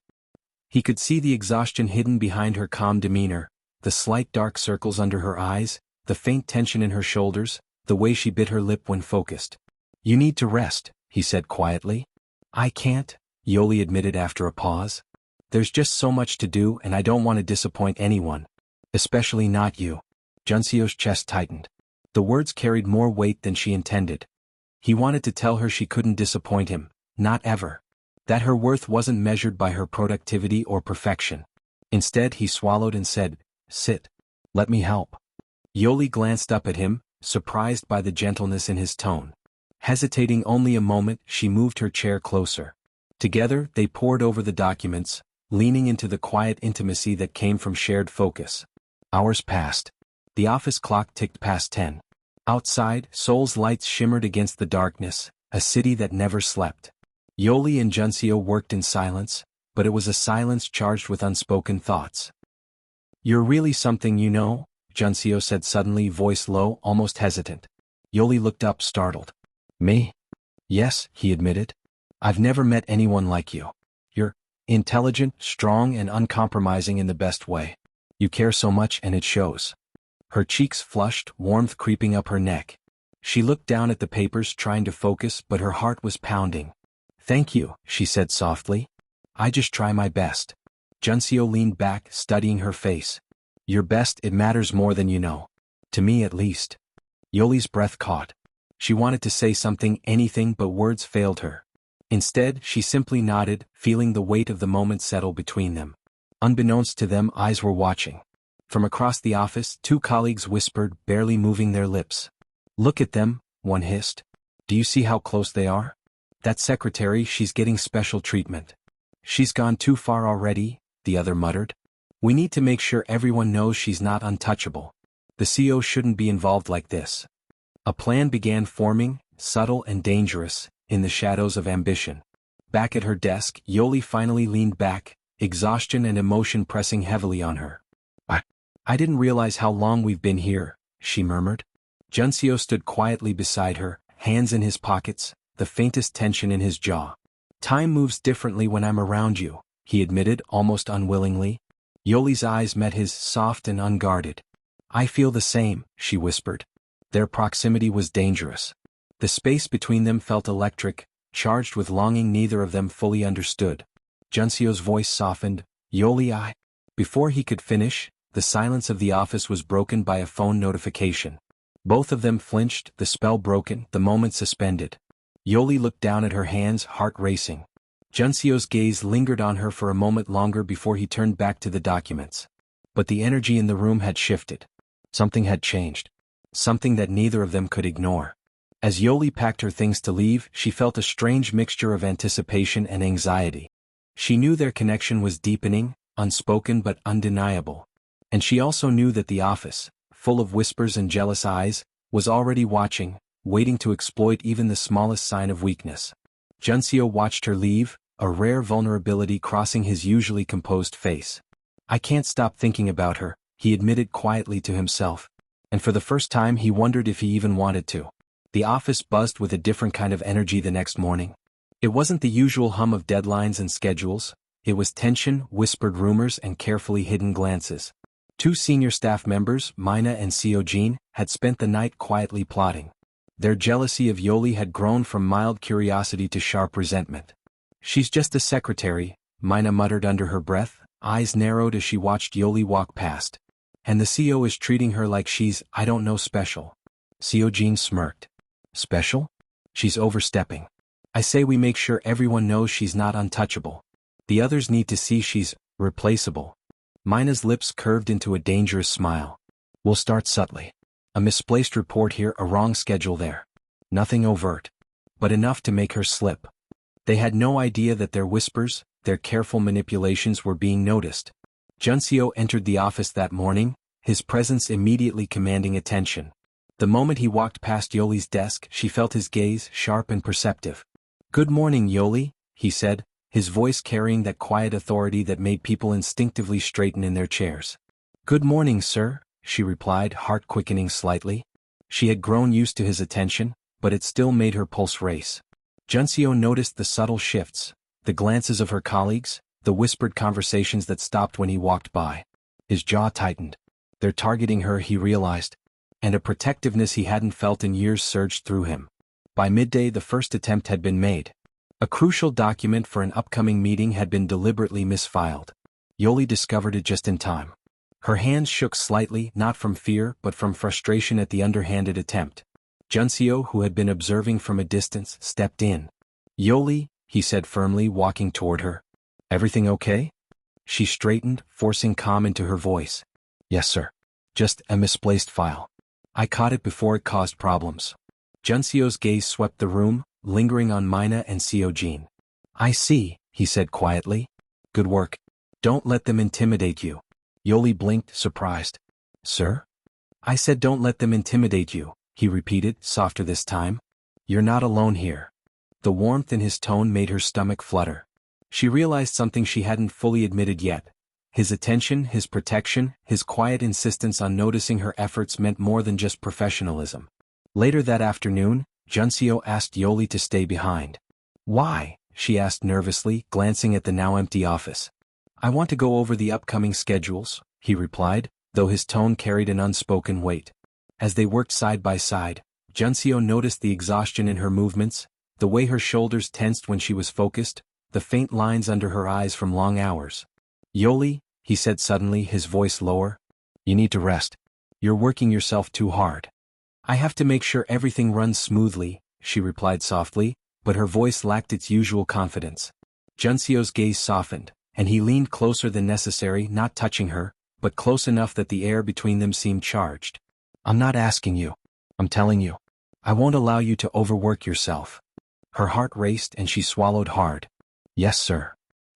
He could see the exhaustion hidden behind her calm demeanor, the slight dark circles under her eyes, the faint tension in her shoulders, the way she bit her lip when focused. You need to rest, he said quietly. I can't, Yolie admitted after a pause. There's just so much to do and I don't want to disappoint anyone. Especially not you. Junseo's chest tightened. The words carried more weight than she intended. He wanted to tell her she couldn't disappoint him, not ever. That her worth wasn't measured by her productivity or perfection. Instead he swallowed and said, Sit. Let me help. Yolie glanced up at him, surprised by the gentleness in his tone. Hesitating only a moment, she moved her chair closer. Together, they pored over the documents, leaning into the quiet intimacy that came from shared focus. Hours passed. The office clock ticked past 10. Outside, Seoul's lights shimmered against the darkness, a city that never slept. Yolie and Junseo worked in silence, but it was a silence charged with unspoken thoughts. You're really something, you know, Junseo said suddenly, voice low, almost hesitant. Yolie looked up, startled. Me? Yes, he admitted. I've never met anyone like you. You're intelligent, strong, and uncompromising in the best way. You care so much and it shows. Her cheeks flushed, warmth creeping up her neck. She looked down at the papers trying to focus, but her heart was pounding. Thank you, she said softly. I just try my best. Junseo leaned back, studying her face. Your best, it matters more than you know. To me at least. Yolie's breath caught. She wanted to say something, anything, but words failed her. Instead, she simply nodded, feeling the weight of the moment settle between them. Unbeknownst to them, eyes were watching. From across the office, two colleagues whispered, barely moving their lips. Look at them, one hissed. Do you see how close they are? That secretary, she's getting special treatment. She's gone too far already, the other muttered. We need to make sure everyone knows she's not untouchable. The CEO shouldn't be involved like this. A plan began forming, subtle and dangerous, in the shadows of ambition. Back at her desk, Yolie finally leaned back, exhaustion and emotion pressing heavily on her. I didn't realize how long we've been here, she murmured. Junseo stood quietly beside her, hands in his pockets, the faintest tension in his jaw. Time moves differently when I'm around you, he admitted almost unwillingly. Yolie's eyes met his, soft and unguarded. I feel the same, she whispered. Their proximity was dangerous. The space between them felt electric, charged with longing neither of them fully understood. Junseo's voice softened, Yolie. Before he could finish, the silence of the office was broken by a phone notification. Both of them flinched, the spell broken, the moment suspended. Yolie looked down at her hands, heart racing. Junseo's gaze lingered on her for a moment longer before he turned back to the documents. But the energy in the room had shifted. Something had changed. Something that neither of them could ignore. As Yolie packed her things to leave, she felt a strange mixture of anticipation and anxiety. She knew their connection was deepening, unspoken but undeniable. And she also knew that the office, full of whispers and jealous eyes, was already watching, waiting to exploit even the smallest sign of weakness. Junseo watched her leave, a rare vulnerability crossing his usually composed face. "I can't stop thinking about her," he admitted quietly to himself. And for the first time he wondered if he even wanted to. The office buzzed with a different kind of energy the next morning. It wasn't the usual hum of deadlines and schedules. It was tension, whispered rumors, and carefully hidden glances. Two senior staff members, Mina and Seojin, had spent the night quietly plotting. Their jealousy of Yolie had grown from mild curiosity to sharp resentment. "She's just a secretary," Mina muttered under her breath, eyes narrowed as she watched Yolie walk past. "And the CEO is treating her like she's, I don't know, special." Seojin smirked. "Special? She's overstepping. I say we make sure everyone knows she's not untouchable. The others need to see she's replaceable." Mina's lips curved into a dangerous smile. "We'll start subtly. A misplaced report here, a wrong schedule there. Nothing overt, but enough to make her slip." They had no idea that their whispers, their careful manipulations were being noticed. Junseo entered the office that morning, his presence immediately commanding attention. The moment he walked past Yolie's desk, she felt his gaze, sharp and perceptive. "Good morning, Yolie," he said, his voice carrying that quiet authority that made people instinctively straighten in their chairs. "Good morning, sir," she replied, heart quickening slightly. She had grown used to his attention, but it still made her pulse race. Junseo noticed the subtle shifts, the glances of her colleagues, the whispered conversations that stopped when he walked by. His jaw tightened. They're targeting her, he realized. And a protectiveness he hadn't felt in years surged through him. By midday the first attempt had been made. A crucial document for an upcoming meeting had been deliberately misfiled. Yolie discovered it just in time. Her hands shook slightly, not from fear but from frustration at the underhanded attempt. Junseo, who had been observing from a distance, stepped in. "Yolie," he said firmly, walking toward her. "Everything okay?" She straightened, forcing calm into her voice. "Yes, sir. Just a misplaced file. I caught it before it caused problems." Junseo's gaze swept the room, lingering on Mina and Seojin. "I see," he said quietly. "Good work. Don't let them intimidate you." Yolie blinked, surprised. "Sir?" "I said don't let them intimidate you," he repeated, softer this time. "You're not alone here." The warmth in his tone made her stomach flutter. She realized something she hadn't fully admitted yet. His attention, his protection, his quiet insistence on noticing her efforts meant more than just professionalism. Later that afternoon, Junseo asked Yolie to stay behind. "Why?" she asked nervously, glancing at the now empty office. "I want to go over the upcoming schedules," he replied, though his tone carried an unspoken weight. As they worked side by side, Junseo noticed the exhaustion in her movements, the way her shoulders tensed when she was focused, the faint lines under her eyes from long hours. "Yolie," he said suddenly, his voice lower, "you need to rest. You're working yourself too hard." "I have to make sure everything runs smoothly," she replied softly, but her voice lacked its usual confidence. Junseo's gaze softened, and he leaned closer than necessary, not touching her, but close enough that the air between them seemed charged. "I'm not asking you. I'm telling you. I won't allow you to overwork yourself." Her heart raced and she swallowed hard. "Yes, sir."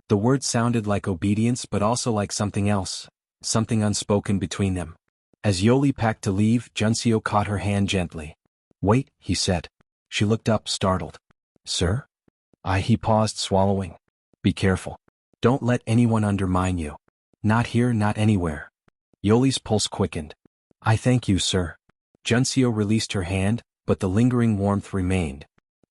The word sounded like obedience but also like something else, something unspoken between them. As Yolie packed to leave, Junseo caught her hand gently. "Wait," he said. She looked up, startled. "Sir?" He paused, swallowing. "Be careful. Don't let anyone undermine you. Not here, not anywhere." Yolie's pulse quickened. "I thank you, sir." Junseo released her hand, but the lingering warmth remained.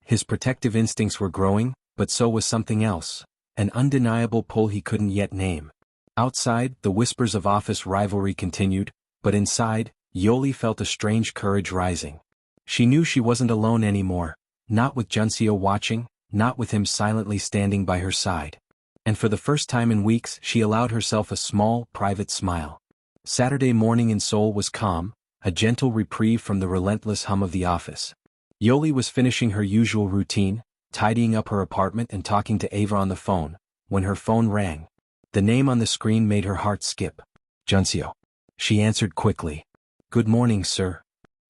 His protective instincts were growing, but so was something else, an undeniable pull he couldn't yet name. Outside, the whispers of office rivalry continued, but inside, Yolie felt a strange courage rising. She knew she wasn't alone anymore, not with Junseo watching, not with him silently standing by her side. And for the first time in weeks she allowed herself a small, private smile. Saturday morning in Seoul was calm, a gentle reprieve from the relentless hum of the office. Yolie was finishing her usual routine, tidying up her apartment and talking to Ava on the phone, when her phone rang. The name on the screen made her heart skip. "Junseo." She answered quickly. "Good morning, sir."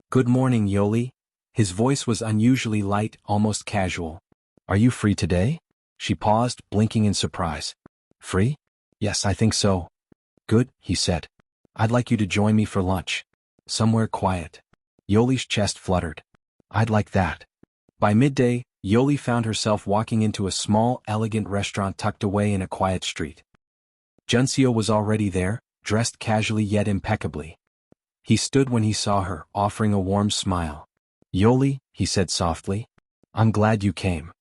"Good morning, Yolie." His voice was unusually light, almost casual. "Are you free today?" She paused, blinking in surprise. "Free? Yes, I think so." "Good," he said. "I'd like you to join me for lunch. Somewhere quiet." Yolie's chest fluttered. I'd like that. By midday, Yolie found herself walking into a small, elegant restaurant tucked away in a quiet street. Junseo was already there, dressed casually yet impeccably. He stood when he saw her, offering a warm smile. "Yolie," he said softly. "I'm glad you came."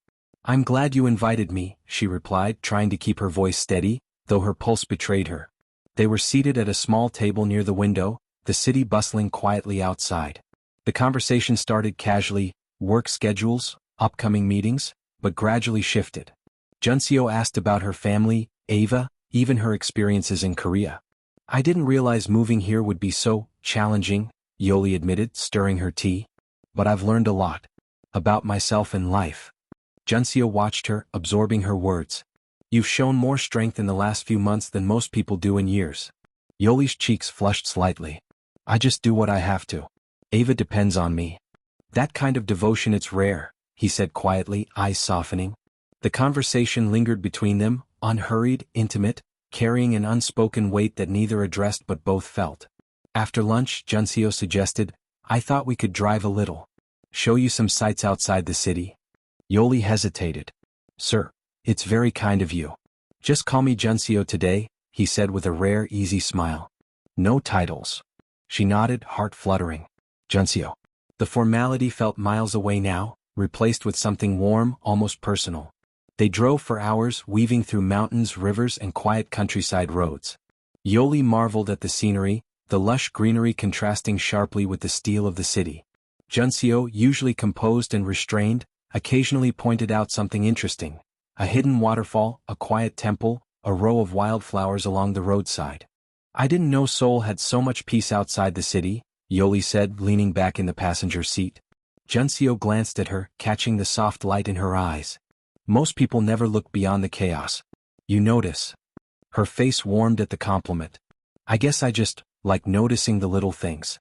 "I'm glad you invited me," she replied, trying to keep her voice steady, though her pulse betrayed her. They were seated at a small table near the window, the city bustling quietly outside. The conversation started casually, work schedules, upcoming meetings, but gradually shifted. Junseo asked about her family, Ava, even her experiences in Korea. "I didn't realize moving here would be so challenging," Yolie admitted, stirring her tea. "But I've learned a lot. About myself and life." Junseo watched her, absorbing her words. "You've shown more strength in the last few months than most people do in years." Yolie's cheeks flushed slightly. "I just do what I have to. Ava depends on me." "That kind of devotion, it's rare," he said quietly, eyes softening. The conversation lingered between them, unhurried, intimate, carrying an unspoken weight that neither addressed but both felt. After lunch, Junseo suggested, "I thought we could drive a little. Show you some sights outside the city." Yolie hesitated. "Sir, it's very kind of you. Just call me Junseo today," he said with a rare, easy smile. "No titles." She nodded, heart fluttering. "Junseo." The formality felt miles away now, replaced with something warm, almost personal. They drove for hours, weaving through mountains, rivers, and quiet countryside roads. Yolie marveled at the scenery, the lush greenery contrasting sharply with the steel of the city. Junseo, usually composed and restrained, occasionally pointed out something interesting: a hidden waterfall, a quiet temple, a row of wildflowers along the roadside. "I didn't know Seoul had so much peace outside the city," Yolie said, leaning back in the passenger seat. Junseo glanced at her, catching the soft light in her eyes. "Most people never look beyond the chaos. You notice." Her face warmed at the compliment. "I guess I just like noticing the little things."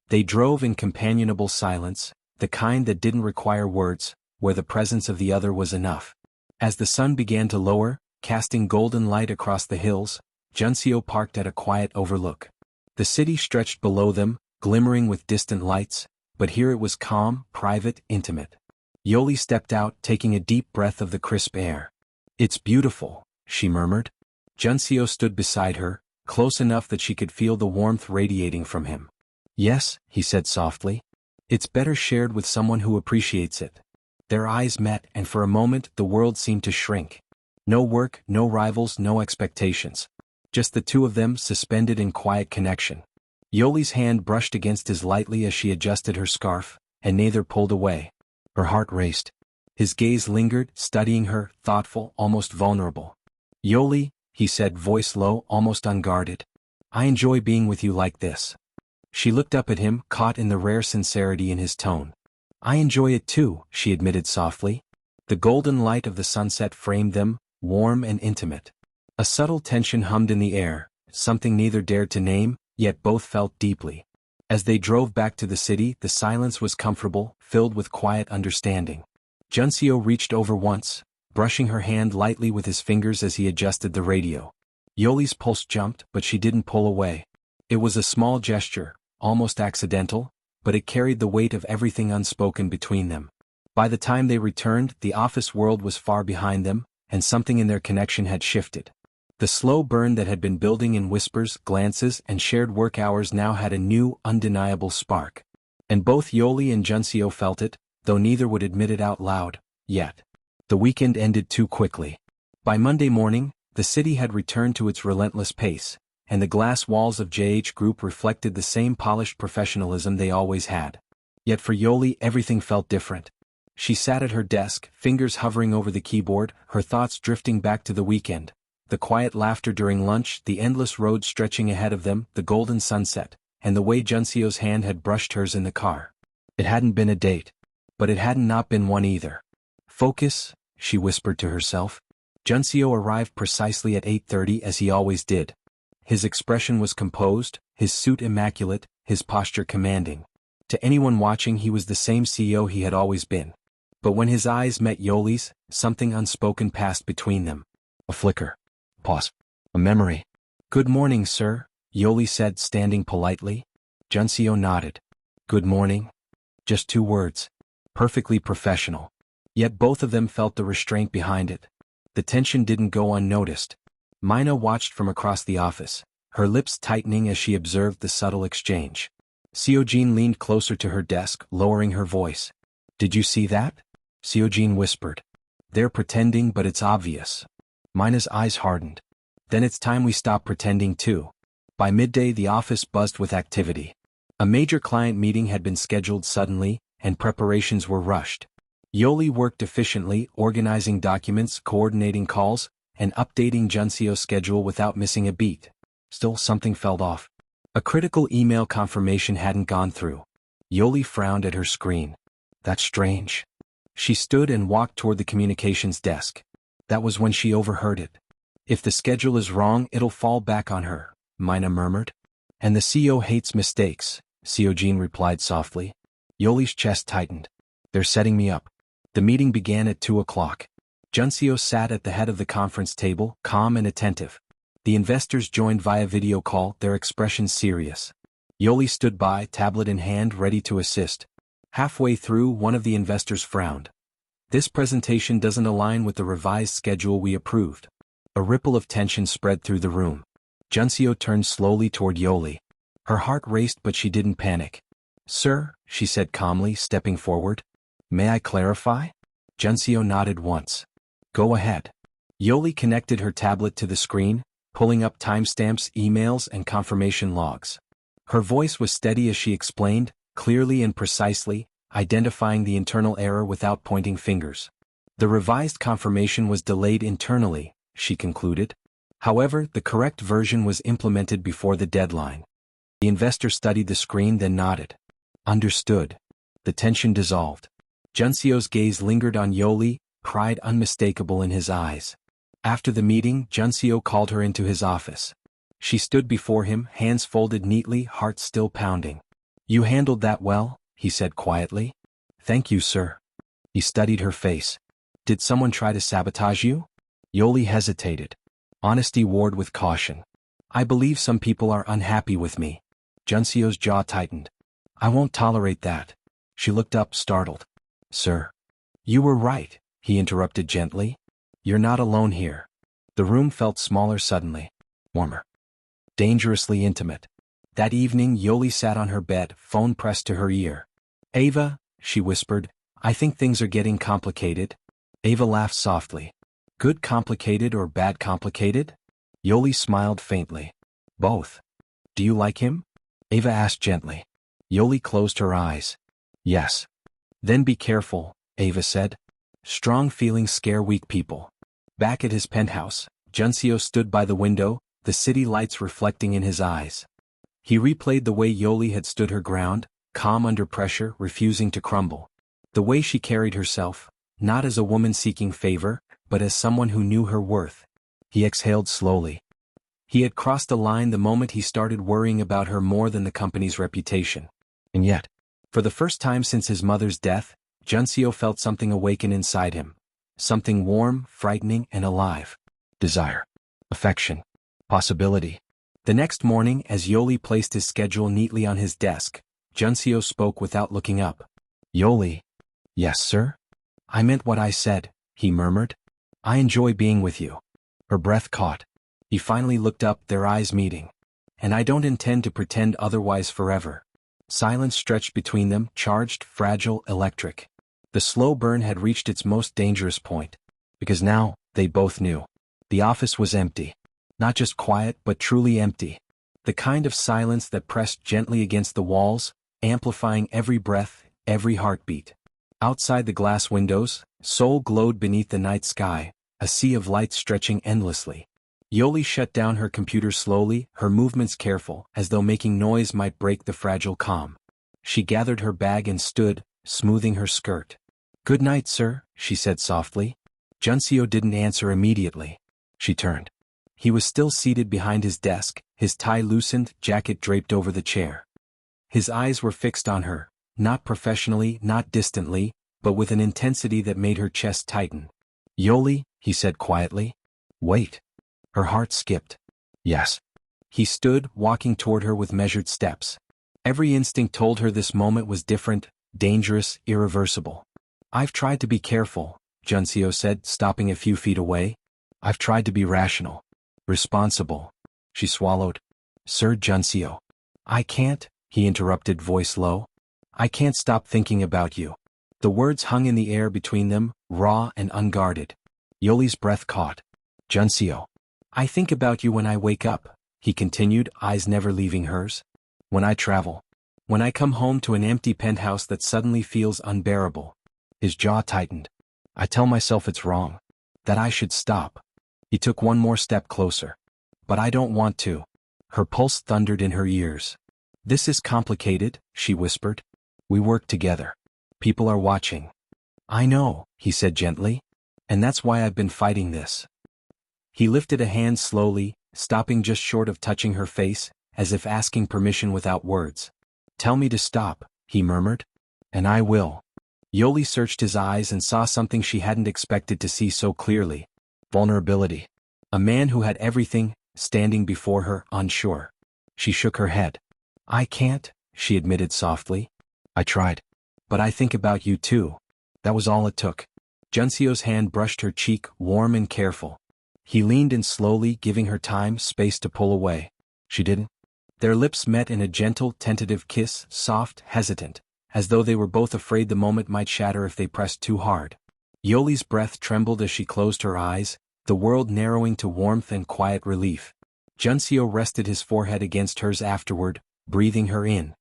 They drove in companionable silence, the kind that didn't require words, where the presence of the other was enough. As the sun began to lower, casting golden light across the hills, Junseo parked at a quiet overlook. The city stretched below them, glimmering with distant lights, but here it was calm, private, intimate. Yolie stepped out, taking a deep breath of the crisp air. "It's beautiful," she murmured. Junseo stood beside her, close enough that she could feel the warmth radiating from him. "Yes," he said softly. "It's better shared with someone who appreciates it." Their eyes met, and for a moment the world seemed to shrink. No work, no rivals, no expectations. Just the two of them, suspended in quiet connection. Yolie's hand brushed against his lightly as she adjusted her scarf, and neither pulled away. Her heart raced. His gaze lingered, studying her, thoughtful, almost vulnerable. "Yolie," he said, voice low, almost unguarded. "I enjoy being with you like this." She looked up at him, caught in the rare sincerity in his tone. "I enjoy it too," she admitted softly. The golden light of the sunset framed them, warm and intimate. A subtle tension hummed in the air, something neither dared to name, yet both felt deeply. As they drove back to the city, the silence was comfortable, filled with quiet understanding. Junseo reached over once, brushing her hand lightly with his fingers as he adjusted the radio. Yolie's pulse jumped, but she didn't pull away. It was a small gesture, almost accidental, but it carried the weight of everything unspoken between them. By the time they returned, the office world was far behind them, and something in their connection had shifted. The slow burn that had been building in whispers, glances, and shared work hours now had a new, undeniable spark. And both Yolie and Junseo felt it, though neither would admit it out loud, yet. The weekend ended too quickly. By Monday morning, the city had returned to its relentless pace, and the glass walls of JH Group reflected the same polished professionalism they always had. Yet for Yolie, everything felt different. She sat at her desk, fingers hovering over the keyboard, her thoughts drifting back to the weekend. The quiet laughter during lunch, the endless road stretching ahead of them, the golden sunset, and the way Junseo's hand had brushed hers in the car. It hadn't been a date. But it hadn't not been one either. "Focus," she whispered to herself. Junseo arrived precisely at 8:30 as he always did. His expression was composed, his suit immaculate, his posture commanding. To anyone watching, he was the same CEO he had always been. But when his eyes met Yolie's, something unspoken passed between them. A flicker. Pause. A memory. "Good morning, sir," Yolie said, standing politely. Junseo nodded. "Good morning." Just 2 words. perfectly professional. Yet both of them felt the restraint behind it. The tension didn't go unnoticed. Mina watched from across the office, her lips tightening as she observed the subtle exchange. Seojin leaned closer to her desk, lowering her voice. "Did you see that?" Seojin whispered. "They're pretending, but it's obvious." Mina's eyes hardened. "Then it's time we stop pretending too." By midday the office buzzed with activity. A major client meeting had been scheduled suddenly, and preparations were rushed. Yolie worked efficiently, organizing documents, coordinating calls, and updating Junseo's schedule without missing a beat. Still, something felt off. A critical email confirmation hadn't gone through. Yolie frowned at her screen. "That's strange." She stood and walked toward the communications desk. That was when she overheard it. "If the schedule is wrong, it'll fall back on her," Mina murmured. "And the CEO hates mistakes," Seojin replied softly. Yolie's chest tightened. "They're setting me up." The meeting began at 2 o'clock. Junseo sat at the head of the conference table, calm and attentive. The investors joined via video call, their expressions serious. Yolie stood by, tablet in hand, ready to assist. Halfway through, one of the investors frowned. "This presentation doesn't align with the revised schedule we approved." A ripple of tension spread through the room. Junseo turned slowly toward Yolie. Her heart raced, but she didn't panic. "Sir," she said calmly, stepping forward. "May I clarify?" Junseo nodded once. "Go ahead." Yolie connected her tablet to the screen, pulling up timestamps, emails, and confirmation logs. Her voice was steady as she explained, clearly and precisely, identifying the internal error without pointing fingers. The revised confirmation was delayed internally, she concluded. However, the correct version was implemented before the deadline. The investor studied the screen, then nodded. "Understood." The tension dissolved. Junseo's gaze lingered on Yolie, pride unmistakable in his eyes. After the meeting, Junseo called her into his office. She stood before him, hands folded neatly, heart still pounding. "You handled that well," he said quietly. "Thank you, sir." He studied her face. "Did someone try to sabotage you?" Yolie hesitated. Honesty warred with caution. "I believe some people are unhappy with me." Junseo's jaw tightened. "I won't tolerate that." She looked up, startled. "Sir." "You were right," he interrupted gently. "You're not alone here." The room felt smaller suddenly. Warmer. Dangerously intimate. That evening, Yolie sat on her bed, phone pressed to her ear. "Ava," she whispered, "I think things are getting complicated." Ava laughed softly. "Good complicated or bad complicated?" Yolie smiled faintly. "Both." "Do you like him?" Ava asked gently. Yolie closed her eyes. "Yes." "Then be careful," Ava said. "Strong feelings scare weak people." Back at his penthouse, Junseo stood by the window, the city lights reflecting in his eyes. He replayed the way Yolie had stood her ground, calm under pressure, refusing to crumble. The way she carried herself, not as a woman seeking favor, but as someone who knew her worth. He exhaled slowly. He had crossed a line the moment he started worrying about her more than the company's reputation. And yet, for the first time since his mother's death, Junseo felt something awaken inside him. Something warm, frightening, and alive. Desire. Affection. Possibility. The next morning, as Yolie placed his schedule neatly on his desk, Junseo spoke without looking up. "Yolie." "Yes, sir?" "I meant what I said," he murmured. "I enjoy being with you." Her breath caught. He finally looked up, their eyes meeting. "And I don't intend to pretend otherwise forever." Silence stretched between them, charged, fragile, electric. The slow burn had reached its most dangerous point. Because now, they both knew. The office was empty. Not just quiet, but truly empty. The kind of silence that pressed gently against the walls, amplifying every breath, every heartbeat. Outside the glass windows, Seoul glowed beneath the night sky, a sea of light stretching endlessly. Yolie shut down her computer slowly, her movements careful, as though making noise might break the fragile calm. She gathered her bag and stood, smoothing her skirt. "Good night, sir," she said softly. Junseo didn't answer immediately. She turned. He was still seated behind his desk, his tie loosened, jacket draped over the chair. His eyes were fixed on her, not professionally, not distantly, but with an intensity that made her chest tighten. "Yolie," he said quietly. "Wait." Her heart skipped. "Yes." He stood, walking toward her with measured steps. Every instinct told her this moment was different, dangerous, irreversible. I've tried to be careful, Junseo said, stopping a few feet away. I've tried to be rational. Responsible. She swallowed. Sir Junseo. I can't, he interrupted, voice low. I can't stop thinking about you. The words hung in the air between them, raw and unguarded. Yolie's breath caught. Junseo. I think about you when I wake up, he continued, eyes never leaving hers. When I travel. When I come home to an empty penthouse that suddenly feels unbearable. His jaw tightened. I tell myself it's wrong. That I should stop. He took one more step closer. But I don't want to. Her pulse thundered in her ears. This is complicated, she whispered. We work together. People are watching. I know, he said gently. And that's why I've been fighting this. He lifted a hand slowly, stopping just short of touching her face, as if asking permission without words. Tell me to stop, he murmured. And I will. Yolie searched his eyes and saw something she hadn't expected to see so clearly. Vulnerability. A man who had everything, standing before her, unsure. She shook her head. I can't, she admitted softly. I tried. But I think about you too. That was all it took. Junseo's hand brushed her cheek, warm and careful. He leaned in slowly, giving her time, space to pull away. She didn't. Their lips met in a gentle, tentative kiss, soft, hesitant, as though they were both afraid the moment might shatter if they pressed too hard. Yolie's breath trembled as she closed her eyes, the world narrowing to warmth and quiet relief. Junseo rested his forehead against hers afterward, breathing her in.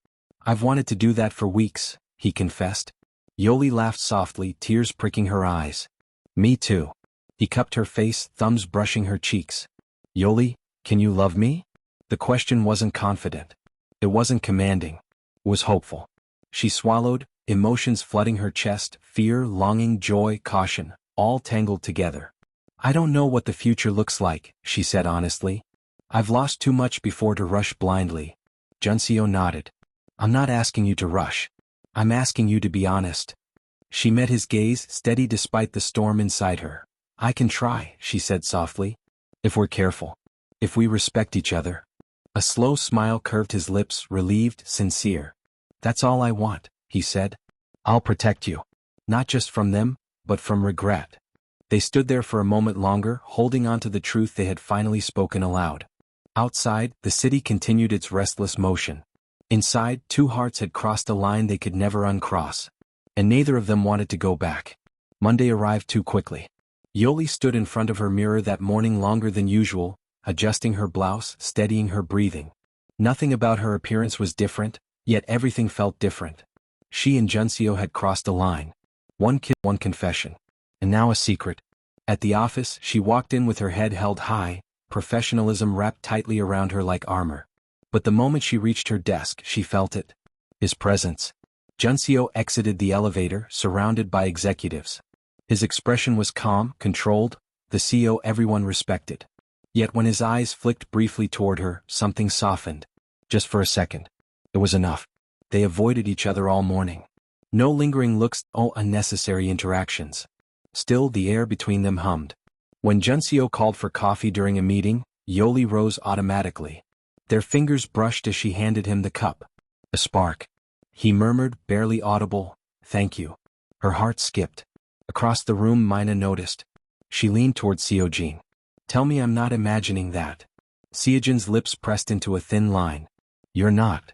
I've wanted to do that for weeks, he confessed. Yolie laughed softly, tears pricking her eyes. Me too. He cupped her face, thumbs brushing her cheeks. Yolie, can you love me? The question wasn't confident. It wasn't commanding. It was hopeful. She swallowed, emotions flooding her chest, fear, longing, joy, caution, all tangled together. I don't know what the future looks like, she said honestly. I've lost too much before to rush blindly. Junseo nodded. I'm not asking you to rush. I'm asking you to be honest. She met his gaze, steady despite the storm inside her. I can try, she said softly. If we're careful. If we respect each other. A slow smile curved his lips, relieved, sincere. That's all I want, he said. I'll protect you. Not just from them, but from regret. They stood there for a moment longer, holding on to the truth they had finally spoken aloud. Outside, the city continued its restless motion. Inside, two hearts had crossed a line they could never uncross. And neither of them wanted to go back. Monday arrived too quickly. Yolie stood in front of her mirror that morning longer than usual, adjusting her blouse, steadying her breathing. Nothing about her appearance was different, yet everything felt different. She and Junseo had crossed a line. One kiss, one confession. And now a secret. At the office, she walked in with her head held high, professionalism wrapped tightly around her like armor. But the moment she reached her desk, she felt it. His presence. Junseo exited the elevator, surrounded by executives. His expression was calm, controlled, the CEO everyone respected. Yet when his eyes flicked briefly toward her, something softened. Just for a second. It was enough. They avoided each other all morning. No lingering looks, no unnecessary interactions. Still, the air between them hummed. When Junseo called for coffee during a meeting, Yolie rose automatically. Their fingers brushed as she handed him the cup. A spark. He murmured, barely audible, thank you. Her heart skipped. Across the room, Mina noticed. She leaned toward Seojin. Tell me I'm not imagining that. Seojin's lips pressed into a thin line. You're not.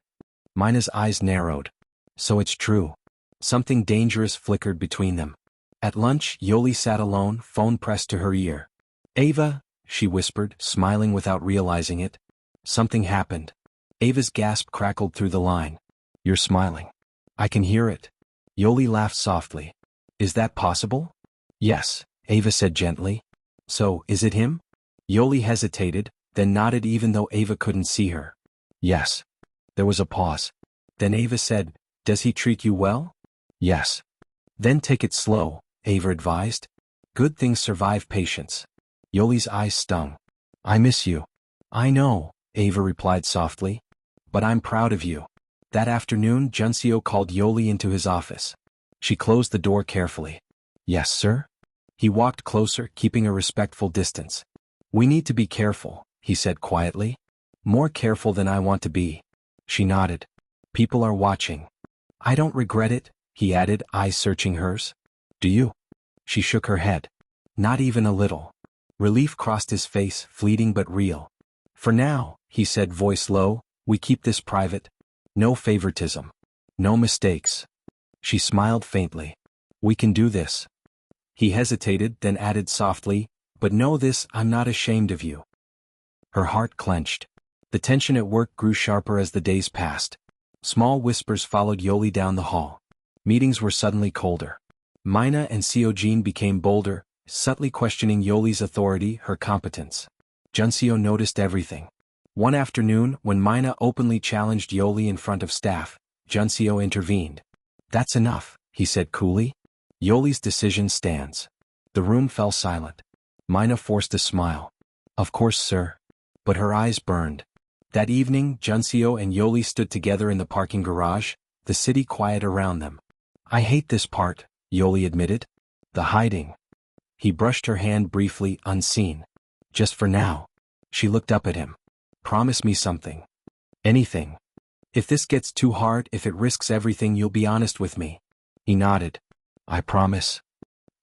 Mina's eyes narrowed. So it's true. Something dangerous flickered between them. At lunch, Yolie sat alone, phone pressed to her ear. Ava, she whispered, smiling without realizing it. Something happened. Ava's gasp crackled through the line. You're smiling. I can hear it. Yolie laughed softly. Is that possible? Yes, Ava said gently. So, is it him? Yolie hesitated, then nodded even though Ava couldn't see her. Yes. There was a pause. Then Ava said, does he treat you well? Yes. Then take it slow, Ava advised. Good things survive patience. Yolie's eyes stung. I miss you. I know, Ava replied softly. But I'm proud of you. That afternoon, Junseo called Yolie into his office. She closed the door carefully. Yes, sir? He walked closer, keeping a respectful distance. We need to be careful, he said quietly. More careful than I want to be. She nodded. People are watching. I don't regret it, he added, eyes searching hers. Do you? She shook her head. Not even a little. Relief crossed his face, fleeting but real. For now, he said, voice low, we keep this private. No favoritism. No mistakes. She smiled faintly. We can do this. He hesitated, then added softly, but know this, I'm not ashamed of you. Her heart clenched. The tension at work grew sharper as the days passed. Small whispers followed Yolie down the hall. Meetings were suddenly colder. Mina and Seojin became bolder, subtly questioning Yolie's authority, her competence. Junseo noticed everything. One afternoon, when Mina openly challenged Yolie in front of staff, Junseo intervened. That's enough, he said coolly. Yolie's decision stands. The room fell silent. Mina forced a smile. Of course, sir. But her eyes burned. That evening, Junseo and Yolie stood together in the parking garage, the city quiet around them. I hate this part, Yolie admitted. The hiding. He brushed her hand briefly, unseen. Just for now. She looked up at him. Promise me something. Anything. If this gets too hard, if it risks everything, you'll be honest with me. He nodded. I promise.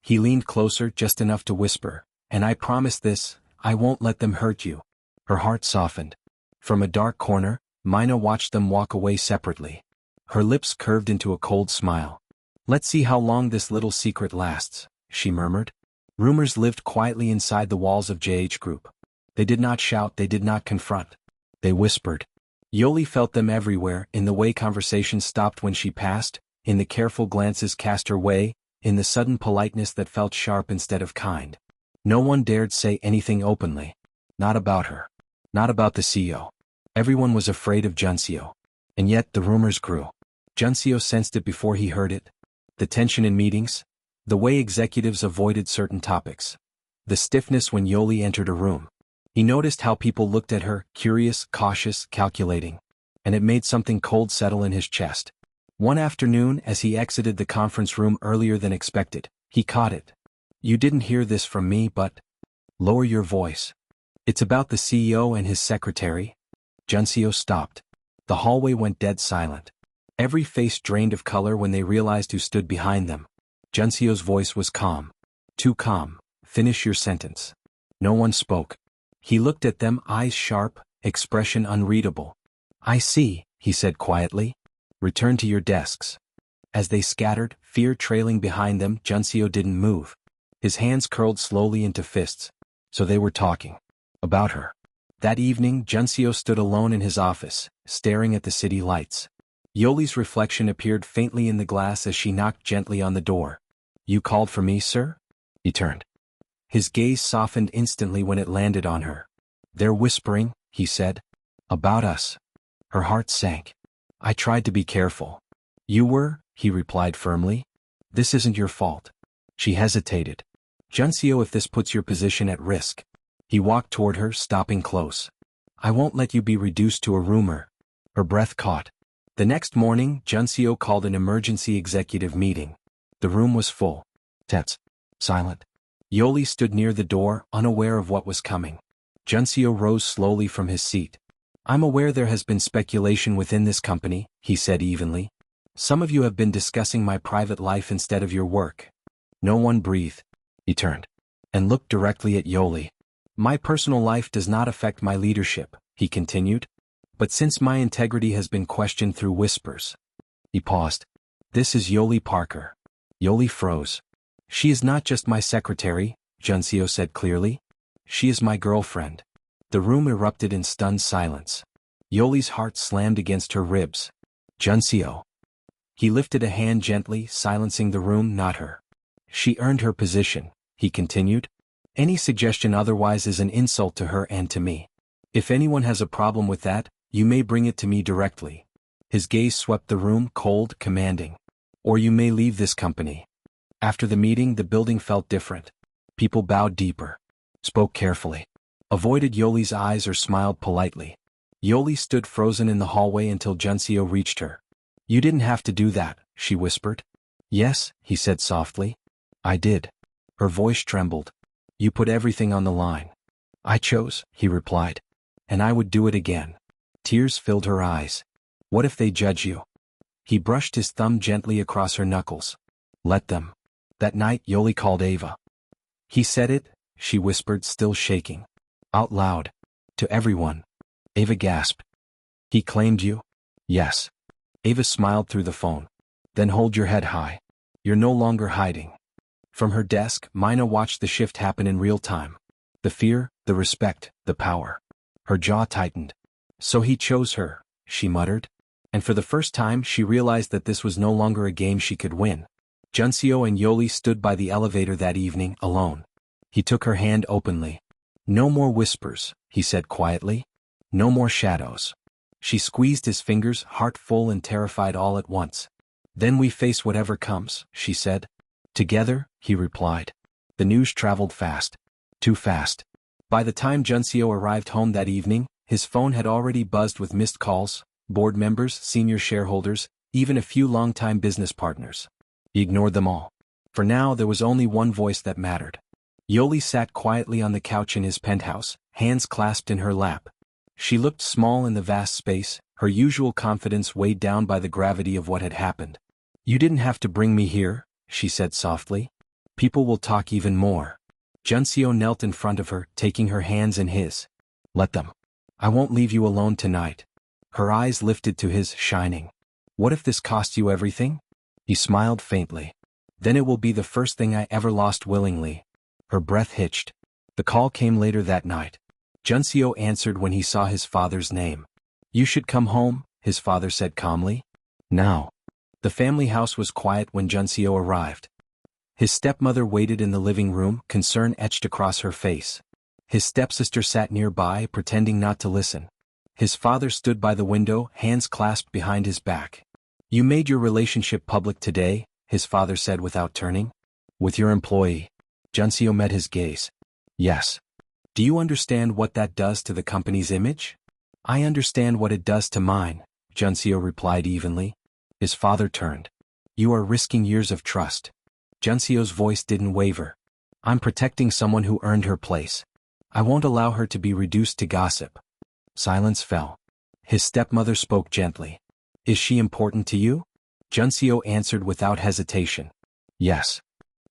He leaned closer, just enough to whisper, and I promise this, I won't let them hurt you. Her heart softened. From a dark corner, Mina watched them walk away separately. Her lips curved into a cold smile. Let's see how long this little secret lasts, she murmured. Rumors lived quietly inside the walls of JH Group. They did not shout, they did not confront. They whispered. Yolie felt them everywhere, in the way conversations stopped when she passed, in the careful glances cast her way, in the sudden politeness that felt sharp instead of kind. No one dared say anything openly. Not about her. Not about the CEO. Everyone was afraid of Junseo. And yet the rumors grew. Junseo sensed it before he heard it. The tension in meetings. The way executives avoided certain topics. The stiffness when Yolie entered a room. He noticed how people looked at her, curious, cautious, calculating. And it made something cold settle in his chest. One afternoon, as he exited the conference room earlier than expected, he caught it. You didn't hear this from me, but... Lower your voice. It's about the CEO and his secretary. Junseo stopped. The hallway went dead silent. Every face drained of color when they realized who stood behind them. Junseo's voice was calm. Too calm. Finish your sentence. No one spoke. He looked at them, eyes sharp, expression unreadable. I see, he said quietly. Return to your desks. As they scattered, fear trailing behind them, Junseo didn't move. His hands curled slowly into fists. So they were talking. About her. That evening, Junseo stood alone in his office, staring at the city lights. Yolie's reflection appeared faintly in the glass as she knocked gently on the door. You called for me, sir? He turned. His gaze softened instantly when it landed on her. They're whispering, he said. About us. Her heart sank. I tried to be careful. You were, he replied firmly. This isn't your fault. She hesitated. Junseo, if this puts your position at risk. He walked toward her, stopping close. I won't let you be reduced to a rumor. Her breath caught. The next morning, Junseo called an emergency executive meeting. The room was full. Tense. Silent. Yolie stood near the door, unaware of what was coming. Junseo rose slowly from his seat. I'm aware there has been speculation within this company, he said evenly. Some of you have been discussing my private life instead of your work. No one breathed. He turned. And looked directly at Yolie. My personal life does not affect my leadership, he continued. But since my integrity has been questioned through whispers. He paused. This is Yolie Parker. Yolie froze. She is not just my secretary, Junseo said clearly. She is my girlfriend. The room erupted in stunned silence. Yolie's heart slammed against her ribs. Junseo. He lifted a hand gently, silencing the room, not her. She earned her position, he continued. Any suggestion otherwise is an insult to her and to me. If anyone has a problem with that, you may bring it to me directly. His gaze swept the room, cold, commanding. Or you may leave this company. After the meeting, the building felt different. People bowed deeper. Spoke carefully. Avoided Yolie's eyes or smiled politely. Yolie stood frozen in the hallway until Junseo reached her. You didn't have to do that, she whispered. Yes, he said softly. I did. Her voice trembled. You put everything on the line. I chose, he replied. And I would do it again. Tears filled her eyes. What if they judge you? He brushed his thumb gently across her knuckles. Let them. That night Yolie called Ava. He said it, she whispered, still shaking. Out loud. To everyone. Ava gasped. He claimed you? Yes. Ava smiled through the phone. Then hold your head high. You're no longer hiding. From her desk, Mina watched the shift happen in real time. The fear, the respect, the power. Her jaw tightened. So he chose her, she muttered. And for the first time she realized that this was no longer a game she could win. Junseo and Yolie stood by the elevator that evening, alone. He took her hand openly. No more whispers, he said quietly. No more shadows. She squeezed his fingers, heart full and terrified all at once. Then we face whatever comes, she said. Together, he replied. The news traveled fast. Too fast. By the time Junseo arrived home that evening, his phone had already buzzed with missed calls, board members, senior shareholders, even a few longtime business partners. He ignored them all. For now there was only one voice that mattered. Yolie sat quietly on the couch in his penthouse, hands clasped in her lap. She looked small in the vast space, her usual confidence weighed down by the gravity of what had happened. You didn't have to bring me here, she said softly. People will talk even more. Junseo knelt in front of her, taking her hands in his. Let them. I won't leave you alone tonight. Her eyes lifted to his, shining. What if this costs you everything? He smiled faintly. Then it will be the first thing I ever lost willingly. Her breath hitched. The call came later that night. Junseo answered when he saw his father's name. You should come home, his father said calmly. Now. The family house was quiet when Junseo arrived. His stepmother waited in the living room, concern etched across her face. His stepsister sat nearby, pretending not to listen. His father stood by the window, hands clasped behind his back. You made your relationship public today, his father said without turning. With your employee. Junseo met his gaze. Yes. Do you understand what that does to the company's image? I understand what it does to mine, Junseo replied evenly. His father turned. You are risking years of trust. Junseo's voice didn't waver. I'm protecting someone who earned her place. I won't allow her to be reduced to gossip. Silence fell. His stepmother spoke gently. Is she important to you? Junseo answered without hesitation. Yes.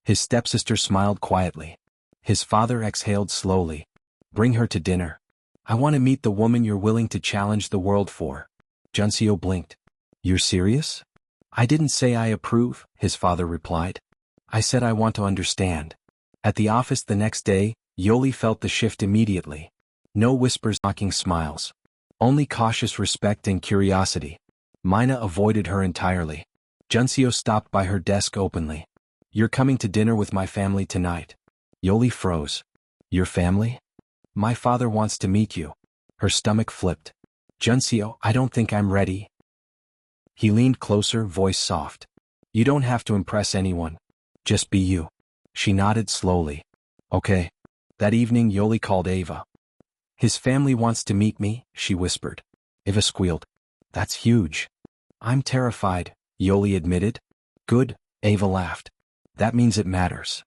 His stepsister smiled quietly. His father exhaled slowly. Bring her to dinner. I want to meet the woman you're willing to challenge the world for. Junseo blinked. You're serious? I didn't say I approve, his father replied. I said I want to understand. At the office the next day, Yolie felt the shift immediately. No whispers, mocking smiles. Only cautious respect and curiosity. Mina avoided her entirely. Junseo stopped by her desk openly. You're coming to dinner with my family tonight. Yolie froze. Your family? My father wants to meet you. Her stomach flipped. Junseo, I don't think I'm ready. He leaned closer, voice soft. You don't have to impress anyone. Just be you. She nodded slowly. Okay. That evening Yolie called Ava. His family wants to meet me, she whispered. Ava squealed. That's huge. I'm terrified, Yolie admitted. Good, Ava laughed. That means it matters.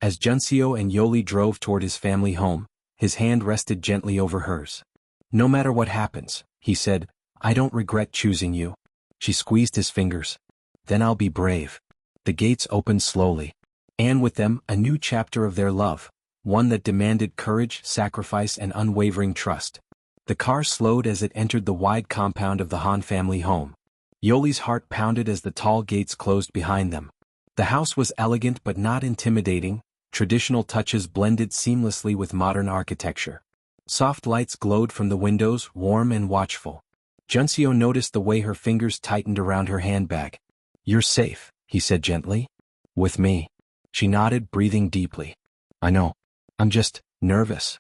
As Junseo and Yolie drove toward his family home, his hand rested gently over hers. No matter what happens, he said, I don't regret choosing you. She squeezed his fingers. Then I'll be brave. The gates opened slowly. And with them, a new chapter of their love, one that demanded courage, sacrifice, and unwavering trust. The car slowed as it entered the wide compound of the Han family home. Yolie's heart pounded as the tall gates closed behind them. The house was elegant but not intimidating, traditional touches blended seamlessly with modern architecture. Soft lights glowed from the windows, warm and watchful. Junseo noticed the way her fingers tightened around her handbag. You're safe, he said gently. With me. She nodded, breathing deeply. I know. I'm just nervous.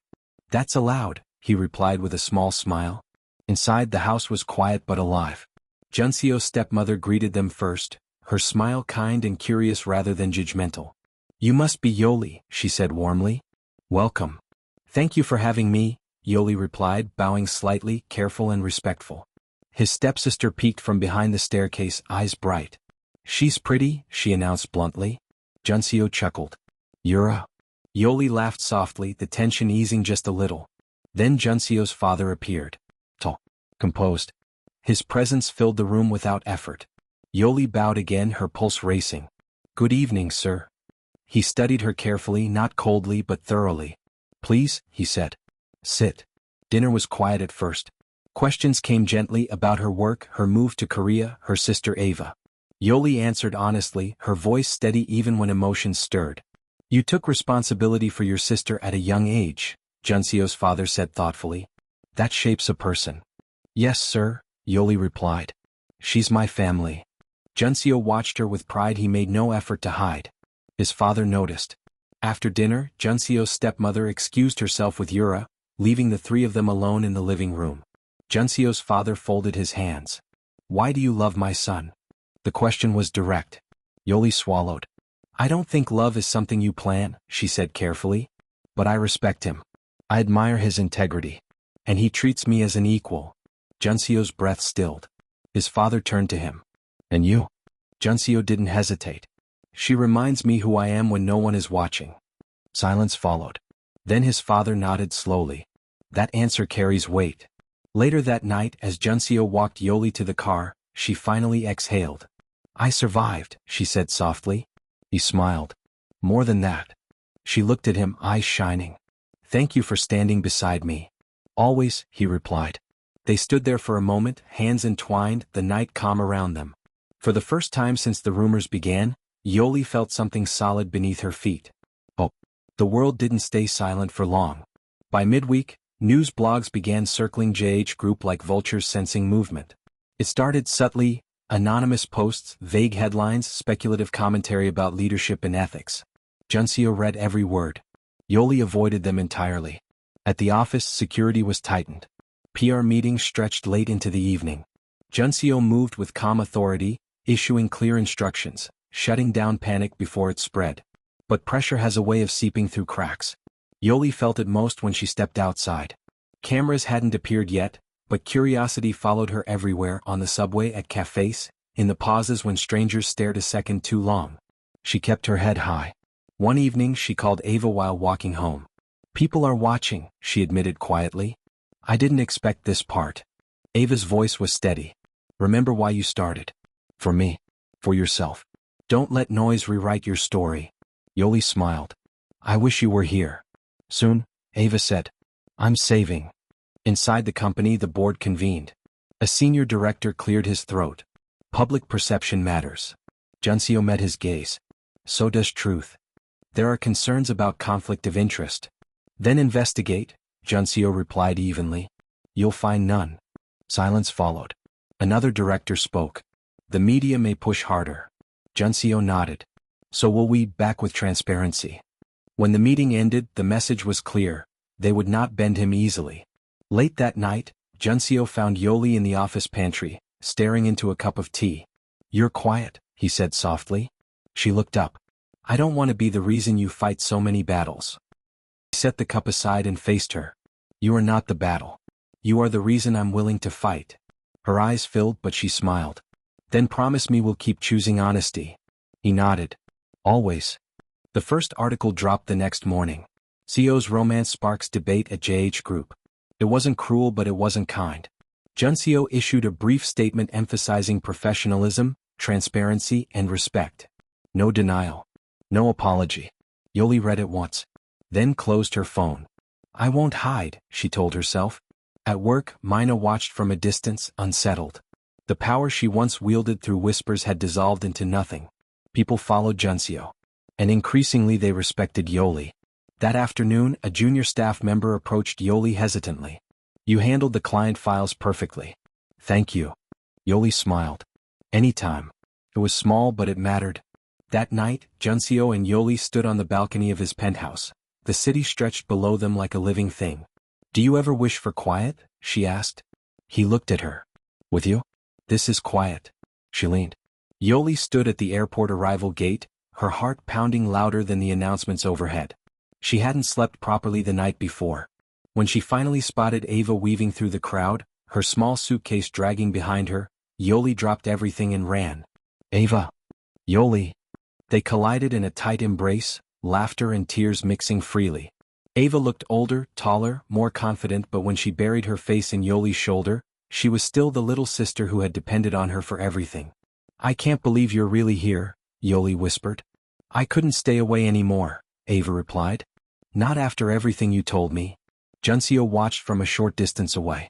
That's allowed, he replied with a small smile. Inside the house was quiet but alive. Junseo's stepmother greeted them first, her smile kind and curious rather than judgmental. You must be Yolie, she said warmly. Welcome. Thank you for having me, Yolie replied, bowing slightly, careful and respectful. His stepsister peeked from behind the staircase, eyes bright. She's pretty, she announced bluntly. Junseo chuckled. You're Yolie laughed softly, the tension easing just a little. Then Junseo's father appeared. Tall. Composed. His presence filled the room without effort. Yolie bowed again, her pulse racing. Good evening, sir. He studied her carefully, not coldly but thoroughly. "Please," he said. "Sit." Dinner was quiet at first. Questions came gently about her work, her move to Korea, her sister Ava. Yolie answered honestly, her voice steady even when emotions stirred. "You took responsibility for your sister at a young age," Junseo's father said thoughtfully. "That shapes a person." "Yes, sir," Yolie replied. "She's my family." Junseo watched her with pride he made no effort to hide. His father noticed. After dinner, Junseo's stepmother excused herself with Yura, leaving the three of them alone in the living room. Junseo's father folded his hands. "Why do you love my son?" The question was direct. Yolie swallowed. "I don't think love is something you plan," she said carefully. "But I respect him. I admire his integrity. And he treats me as an equal." Junseo's breath stilled. His father turned to him. "And you?" Junseo didn't hesitate. "She reminds me who I am when no one is watching." Silence followed. Then his father nodded slowly. "That answer carries weight." Later that night, as Junseo walked Yolie to the car, she finally exhaled. "I survived," she said softly. He smiled. "More than that." She looked at him, eyes shining. "Thank you for standing beside me." "Always," he replied. They stood there for a moment, hands entwined, the night calm around them. For the first time since the rumors began, Yolie felt something solid beneath her feet. Oh. The world didn't stay silent for long. By midweek, news blogs began circling JH Group like vultures sensing movement. It started subtly, anonymous posts, vague headlines, speculative commentary about leadership and ethics. Junseo read every word. Yolie avoided them entirely. At the office, security was tightened. PR meetings stretched late into the evening. Junseo moved with calm authority, issuing clear instructions, shutting down panic before it spread. But pressure has a way of seeping through cracks. Yolie felt it most when she stepped outside. Cameras hadn't appeared yet, but curiosity followed her everywhere, on the subway, at cafes, in the pauses when strangers stared a second too long. She kept her head high. One evening she called Ava while walking home. "People are watching," she admitted quietly. "I didn't expect this part." Ava's voice was steady. "Remember why you started. For me. For yourself. Don't let noise rewrite your story." Yolie smiled. "I wish you were here." "Soon," Ava said. "I'm saving." Inside the company, the board convened. A senior director cleared his throat. "Public perception matters." Junseo met his gaze. "So does truth. There are concerns about conflict of interest." "Then investigate," Junseo replied evenly. "You'll find none." Silence followed. Another director spoke. "The media may push harder." Junseo nodded. "So will we, back with transparency." When the meeting ended, the message was clear. They would not bend him easily. Late that night, Junseo found Yolie in the office pantry, staring into a cup of tea. "You're quiet," he said softly. She looked up. "I don't want to be the reason you fight so many battles." He set the cup aside and faced her. "You are not the battle. You are the reason I'm willing to fight." Her eyes filled, but she smiled. "Then promise me we'll keep choosing honesty." He nodded. "Always." The first article dropped the next morning. CEO's romance sparks debate at JH Group. It wasn't cruel, but it wasn't kind. Junseo issued a brief statement emphasizing professionalism, transparency, and respect. No denial. No apology. Yolie read it once. Then closed her phone. "I won't hide," she told herself. At work, Mina watched from a distance, unsettled. The power she once wielded through whispers had dissolved into nothing. People followed Junseo. And increasingly they respected Yolie. That afternoon, a junior staff member approached Yolie hesitantly. "You handled the client files perfectly." "Thank you." Yolie smiled. "Anytime." It was small, but it mattered. That night, Junseo and Yolie stood on the balcony of his penthouse. The city stretched below them like a living thing. "Do you ever wish for quiet?" she asked. He looked at her. "With you? This is quiet." She leaned. Yolie stood at the airport arrival gate, her heart pounding louder than the announcements overhead. She hadn't slept properly the night before. When she finally spotted Ava weaving through the crowd, her small suitcase dragging behind her, Yolie dropped everything and ran. "Ava." "Yolie." They collided in a tight embrace, laughter and tears mixing freely. Ava looked older, taller, more confident, but when she buried her face in Yolie's shoulder, she was still the little sister who had depended on her for everything. "I can't believe you're really here," Yolie whispered. I couldn't stay away anymore, Ava replied. Not after everything you told me. Junseo watched from a short distance away.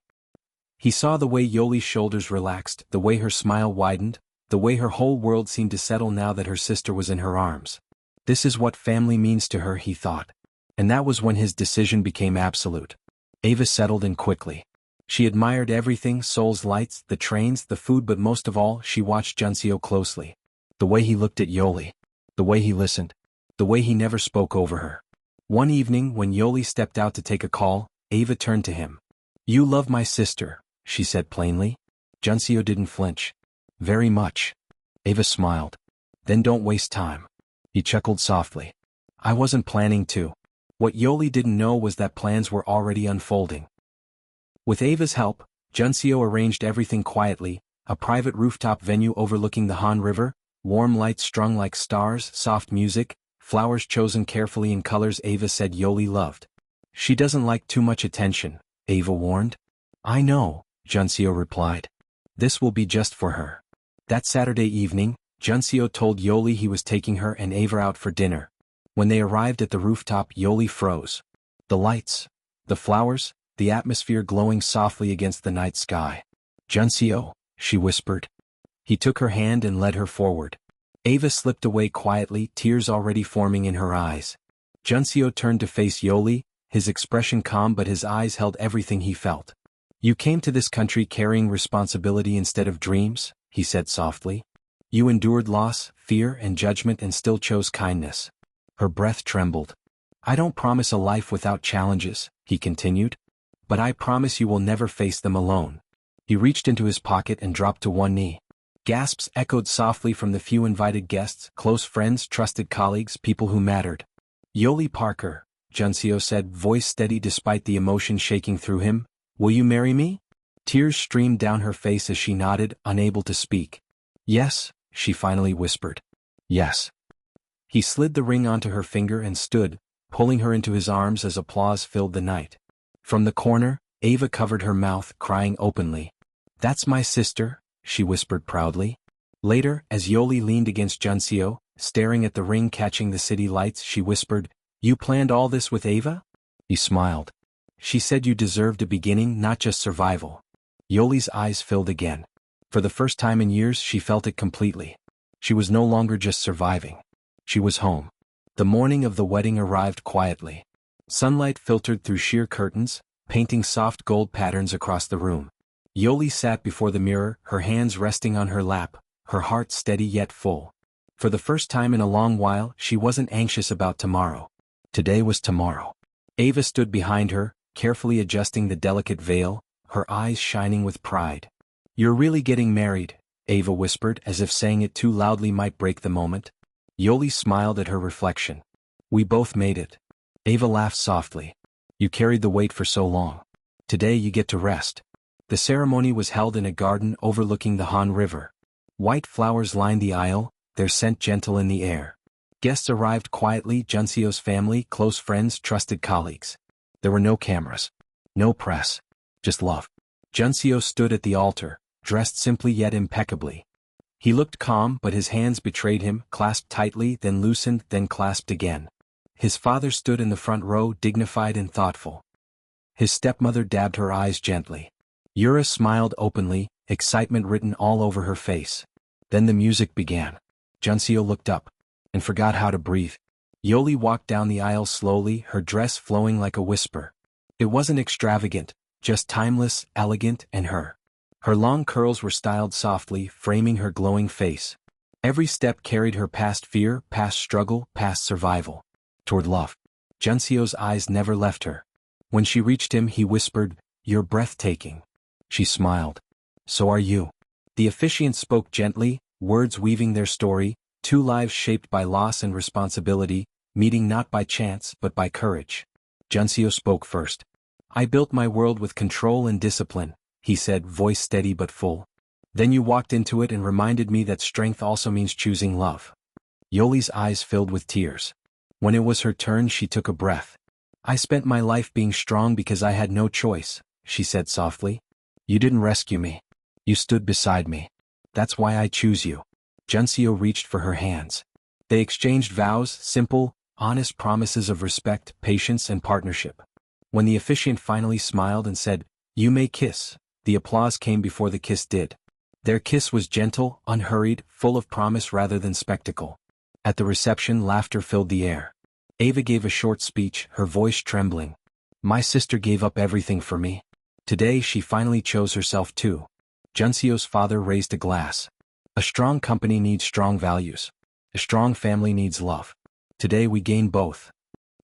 He saw the way Yolie's shoulders relaxed, the way her smile widened, the way her whole world seemed to settle now that her sister was in her arms. This is what family means to her, he thought. And that was when his decision became absolute. Ava settled in quickly. She admired everything, Seoul's lights, the trains, the food, but most of all, she watched Junseo closely. The way he looked at Yolie. The way he listened. The way he never spoke over her. One evening, when Yolie stepped out to take a call, Ava turned to him. You love my sister, she said plainly. Junseo didn't flinch. Very much. Ava smiled. Then don't waste time. He chuckled softly. I wasn't planning to. What Yolie didn't know was that plans were already unfolding. With Ava's help, Junseo arranged everything quietly, a private rooftop venue overlooking the Han River, warm lights strung like stars, soft music, flowers chosen carefully in colors Ava said Yolie loved. She doesn't like too much attention, Ava warned. I know, Junseo replied. This will be just for her. That Saturday evening, Junseo told Yolie he was taking her and Ava out for dinner. When they arrived at the rooftop, Yolie froze. The lights, the flowers, the atmosphere glowing softly against the night sky. Junseo, she whispered. He took her hand and led her forward. Ava slipped away quietly, tears already forming in her eyes. Junseo turned to face Yolie, his expression calm but his eyes held everything he felt. You came to this country carrying responsibility instead of dreams, he said softly. You endured loss, fear, and judgment and still chose kindness. Her breath trembled. I don't promise a life without challenges, he continued. But I promise you will never face them alone. He reached into his pocket and dropped to one knee. Gasps echoed softly from the few invited guests, close friends, trusted colleagues, people who mattered. Yolie Parker, Junseo said, voice steady despite the emotion shaking through him. Will you marry me? Tears streamed down her face as she nodded, unable to speak. Yes, she finally whispered. Yes. He slid the ring onto her finger and stood, pulling her into his arms as applause filled the night. From the corner, Ava covered her mouth, crying openly. That's my sister, she whispered proudly. Later, as Yolie leaned against Junseo, staring at the ring catching the city lights, she whispered, You planned all this with Ava? He smiled. She said you deserved a beginning, not just survival. Yolie's eyes filled again. For the first time in years she felt it completely. She was no longer just surviving. She was home. The morning of the wedding arrived quietly. Sunlight filtered through sheer curtains, painting soft gold patterns across the room. Yolie sat before the mirror, her hands resting on her lap, her heart steady yet full. For the first time in a long while, she wasn't anxious about tomorrow. Today was tomorrow. Ava stood behind her, carefully adjusting the delicate veil, her eyes shining with pride. You're really getting married, Ava whispered, as if saying it too loudly might break the moment. Yolie smiled at her reflection. We both made it. Ava laughed softly. You carried the weight for so long. Today you get to rest. The ceremony was held in a garden overlooking the Han River. White flowers lined the aisle, their scent gentle in the air. Guests arrived quietly, Junseo's family, close friends, trusted colleagues. There were no cameras. No press. Just love. Junseo stood at the altar, dressed simply yet impeccably. He looked calm, but his hands betrayed him, clasped tightly, then loosened, then clasped again. His father stood in the front row, dignified and thoughtful. His stepmother dabbed her eyes gently. Yura smiled openly, excitement written all over her face. Then the music began. Junseo looked up and forgot how to breathe. Yolie walked down the aisle slowly, her dress flowing like a whisper. It wasn't extravagant, just timeless, elegant, and her. Her long curls were styled softly, framing her glowing face. Every step carried her past fear, past struggle, past survival. Toward love. Junseo's eyes never left her. When she reached him, he whispered, You're breathtaking. She smiled. So are you. The officiant spoke gently, words weaving their story, two lives shaped by loss and responsibility, meeting not by chance but by courage. Junseo spoke first. I built my world with control and discipline, he said, voice steady but full. Then you walked into it and reminded me that strength also means choosing love. Yolie's eyes filled with tears. When it was her turn, she took a breath. I spent my life being strong because I had no choice, she said softly. You didn't rescue me. You stood beside me. That's why I choose you. Junseo reached for her hands. They exchanged vows, simple, honest promises of respect, patience, and partnership. When the officiant finally smiled and said, "You may kiss," the applause came before the kiss did. Their kiss was gentle, unhurried, full of promise rather than spectacle. At the reception, laughter filled the air. Ava gave a short speech, her voice trembling. "My sister gave up everything for me. Today she finally chose herself too." Junseo's father raised a glass. "A strong company needs strong values. A strong family needs love. Today we gain both."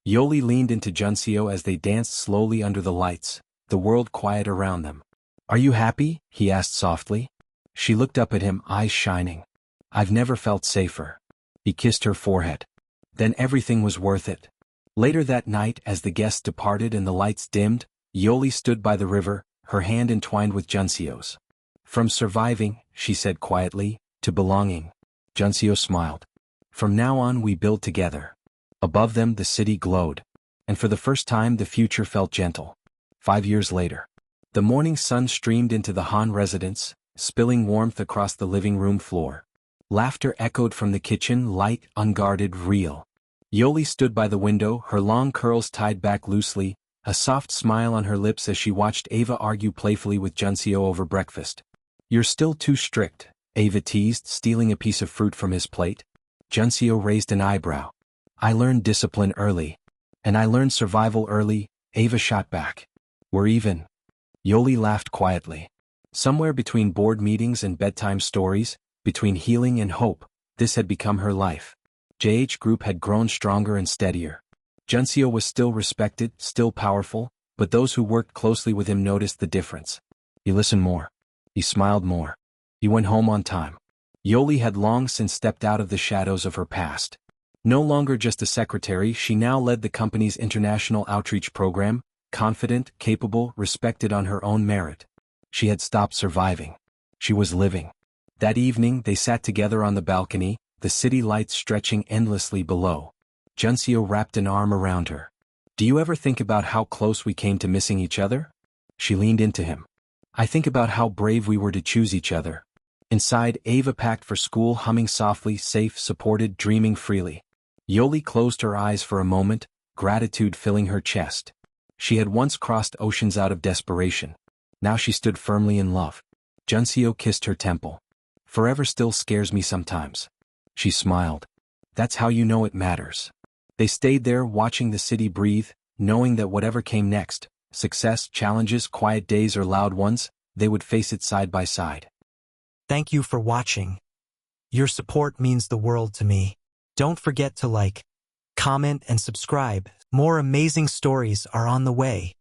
Yolie leaned into Junseo as they danced slowly under the lights, the world quiet around them. "Are you happy?" he asked softly. She looked up at him, eyes shining. "I've never felt safer." He kissed her forehead. Then everything was worth it. Later that night, as the guests departed and the lights dimmed, Yolie stood by the river, her hand entwined with Junseo's. "From surviving," she said quietly, "to belonging." Junseo smiled. "From now on we build together." Above them the city glowed. And for the first time the future felt gentle. 5 years later. The morning sun streamed into the Han residence, spilling warmth across the living room floor. Laughter echoed from the kitchen, light, unguarded, real. Yolie stood by the window, her long curls tied back loosely, a soft smile on her lips as she watched Ava argue playfully with Junseo over breakfast. "You're still too strict," Ava teased, stealing a piece of fruit from his plate. Junseo raised an eyebrow. "I learned discipline early. And I learned survival early," Ava shot back. "We're even." Yolie laughed quietly. Somewhere between board meetings and bedtime stories, between healing and hope, this had become her life. JH Group had grown stronger and steadier. Junseo was still respected, still powerful, but those who worked closely with him noticed the difference. He listened more. He smiled more. He went home on time. Yolie had long since stepped out of the shadows of her past. No longer just a secretary, she now led the company's international outreach program, confident, capable, respected on her own merit. She had stopped surviving. She was living. That evening they sat together on the balcony, the city lights stretching endlessly below. Junseo wrapped an arm around her. "Do you ever think about how close we came to missing each other?" She leaned into him. "I think about how brave we were to choose each other." Inside, Ava packed for school, humming softly, safe, supported, dreaming freely. Yolie closed her eyes for a moment, gratitude filling her chest. She had once crossed oceans out of desperation. Now she stood firmly in love. Junseo kissed her temple. "Forever still scares me sometimes." She smiled. "That's how you know it matters." They stayed there, watching the city breathe, knowing that whatever came next, success, challenges, quiet days or loud ones, they would face it side by side. Thank you for watching. Your support means the world to me. Don't forget to like, comment, and subscribe. More amazing stories are on the way.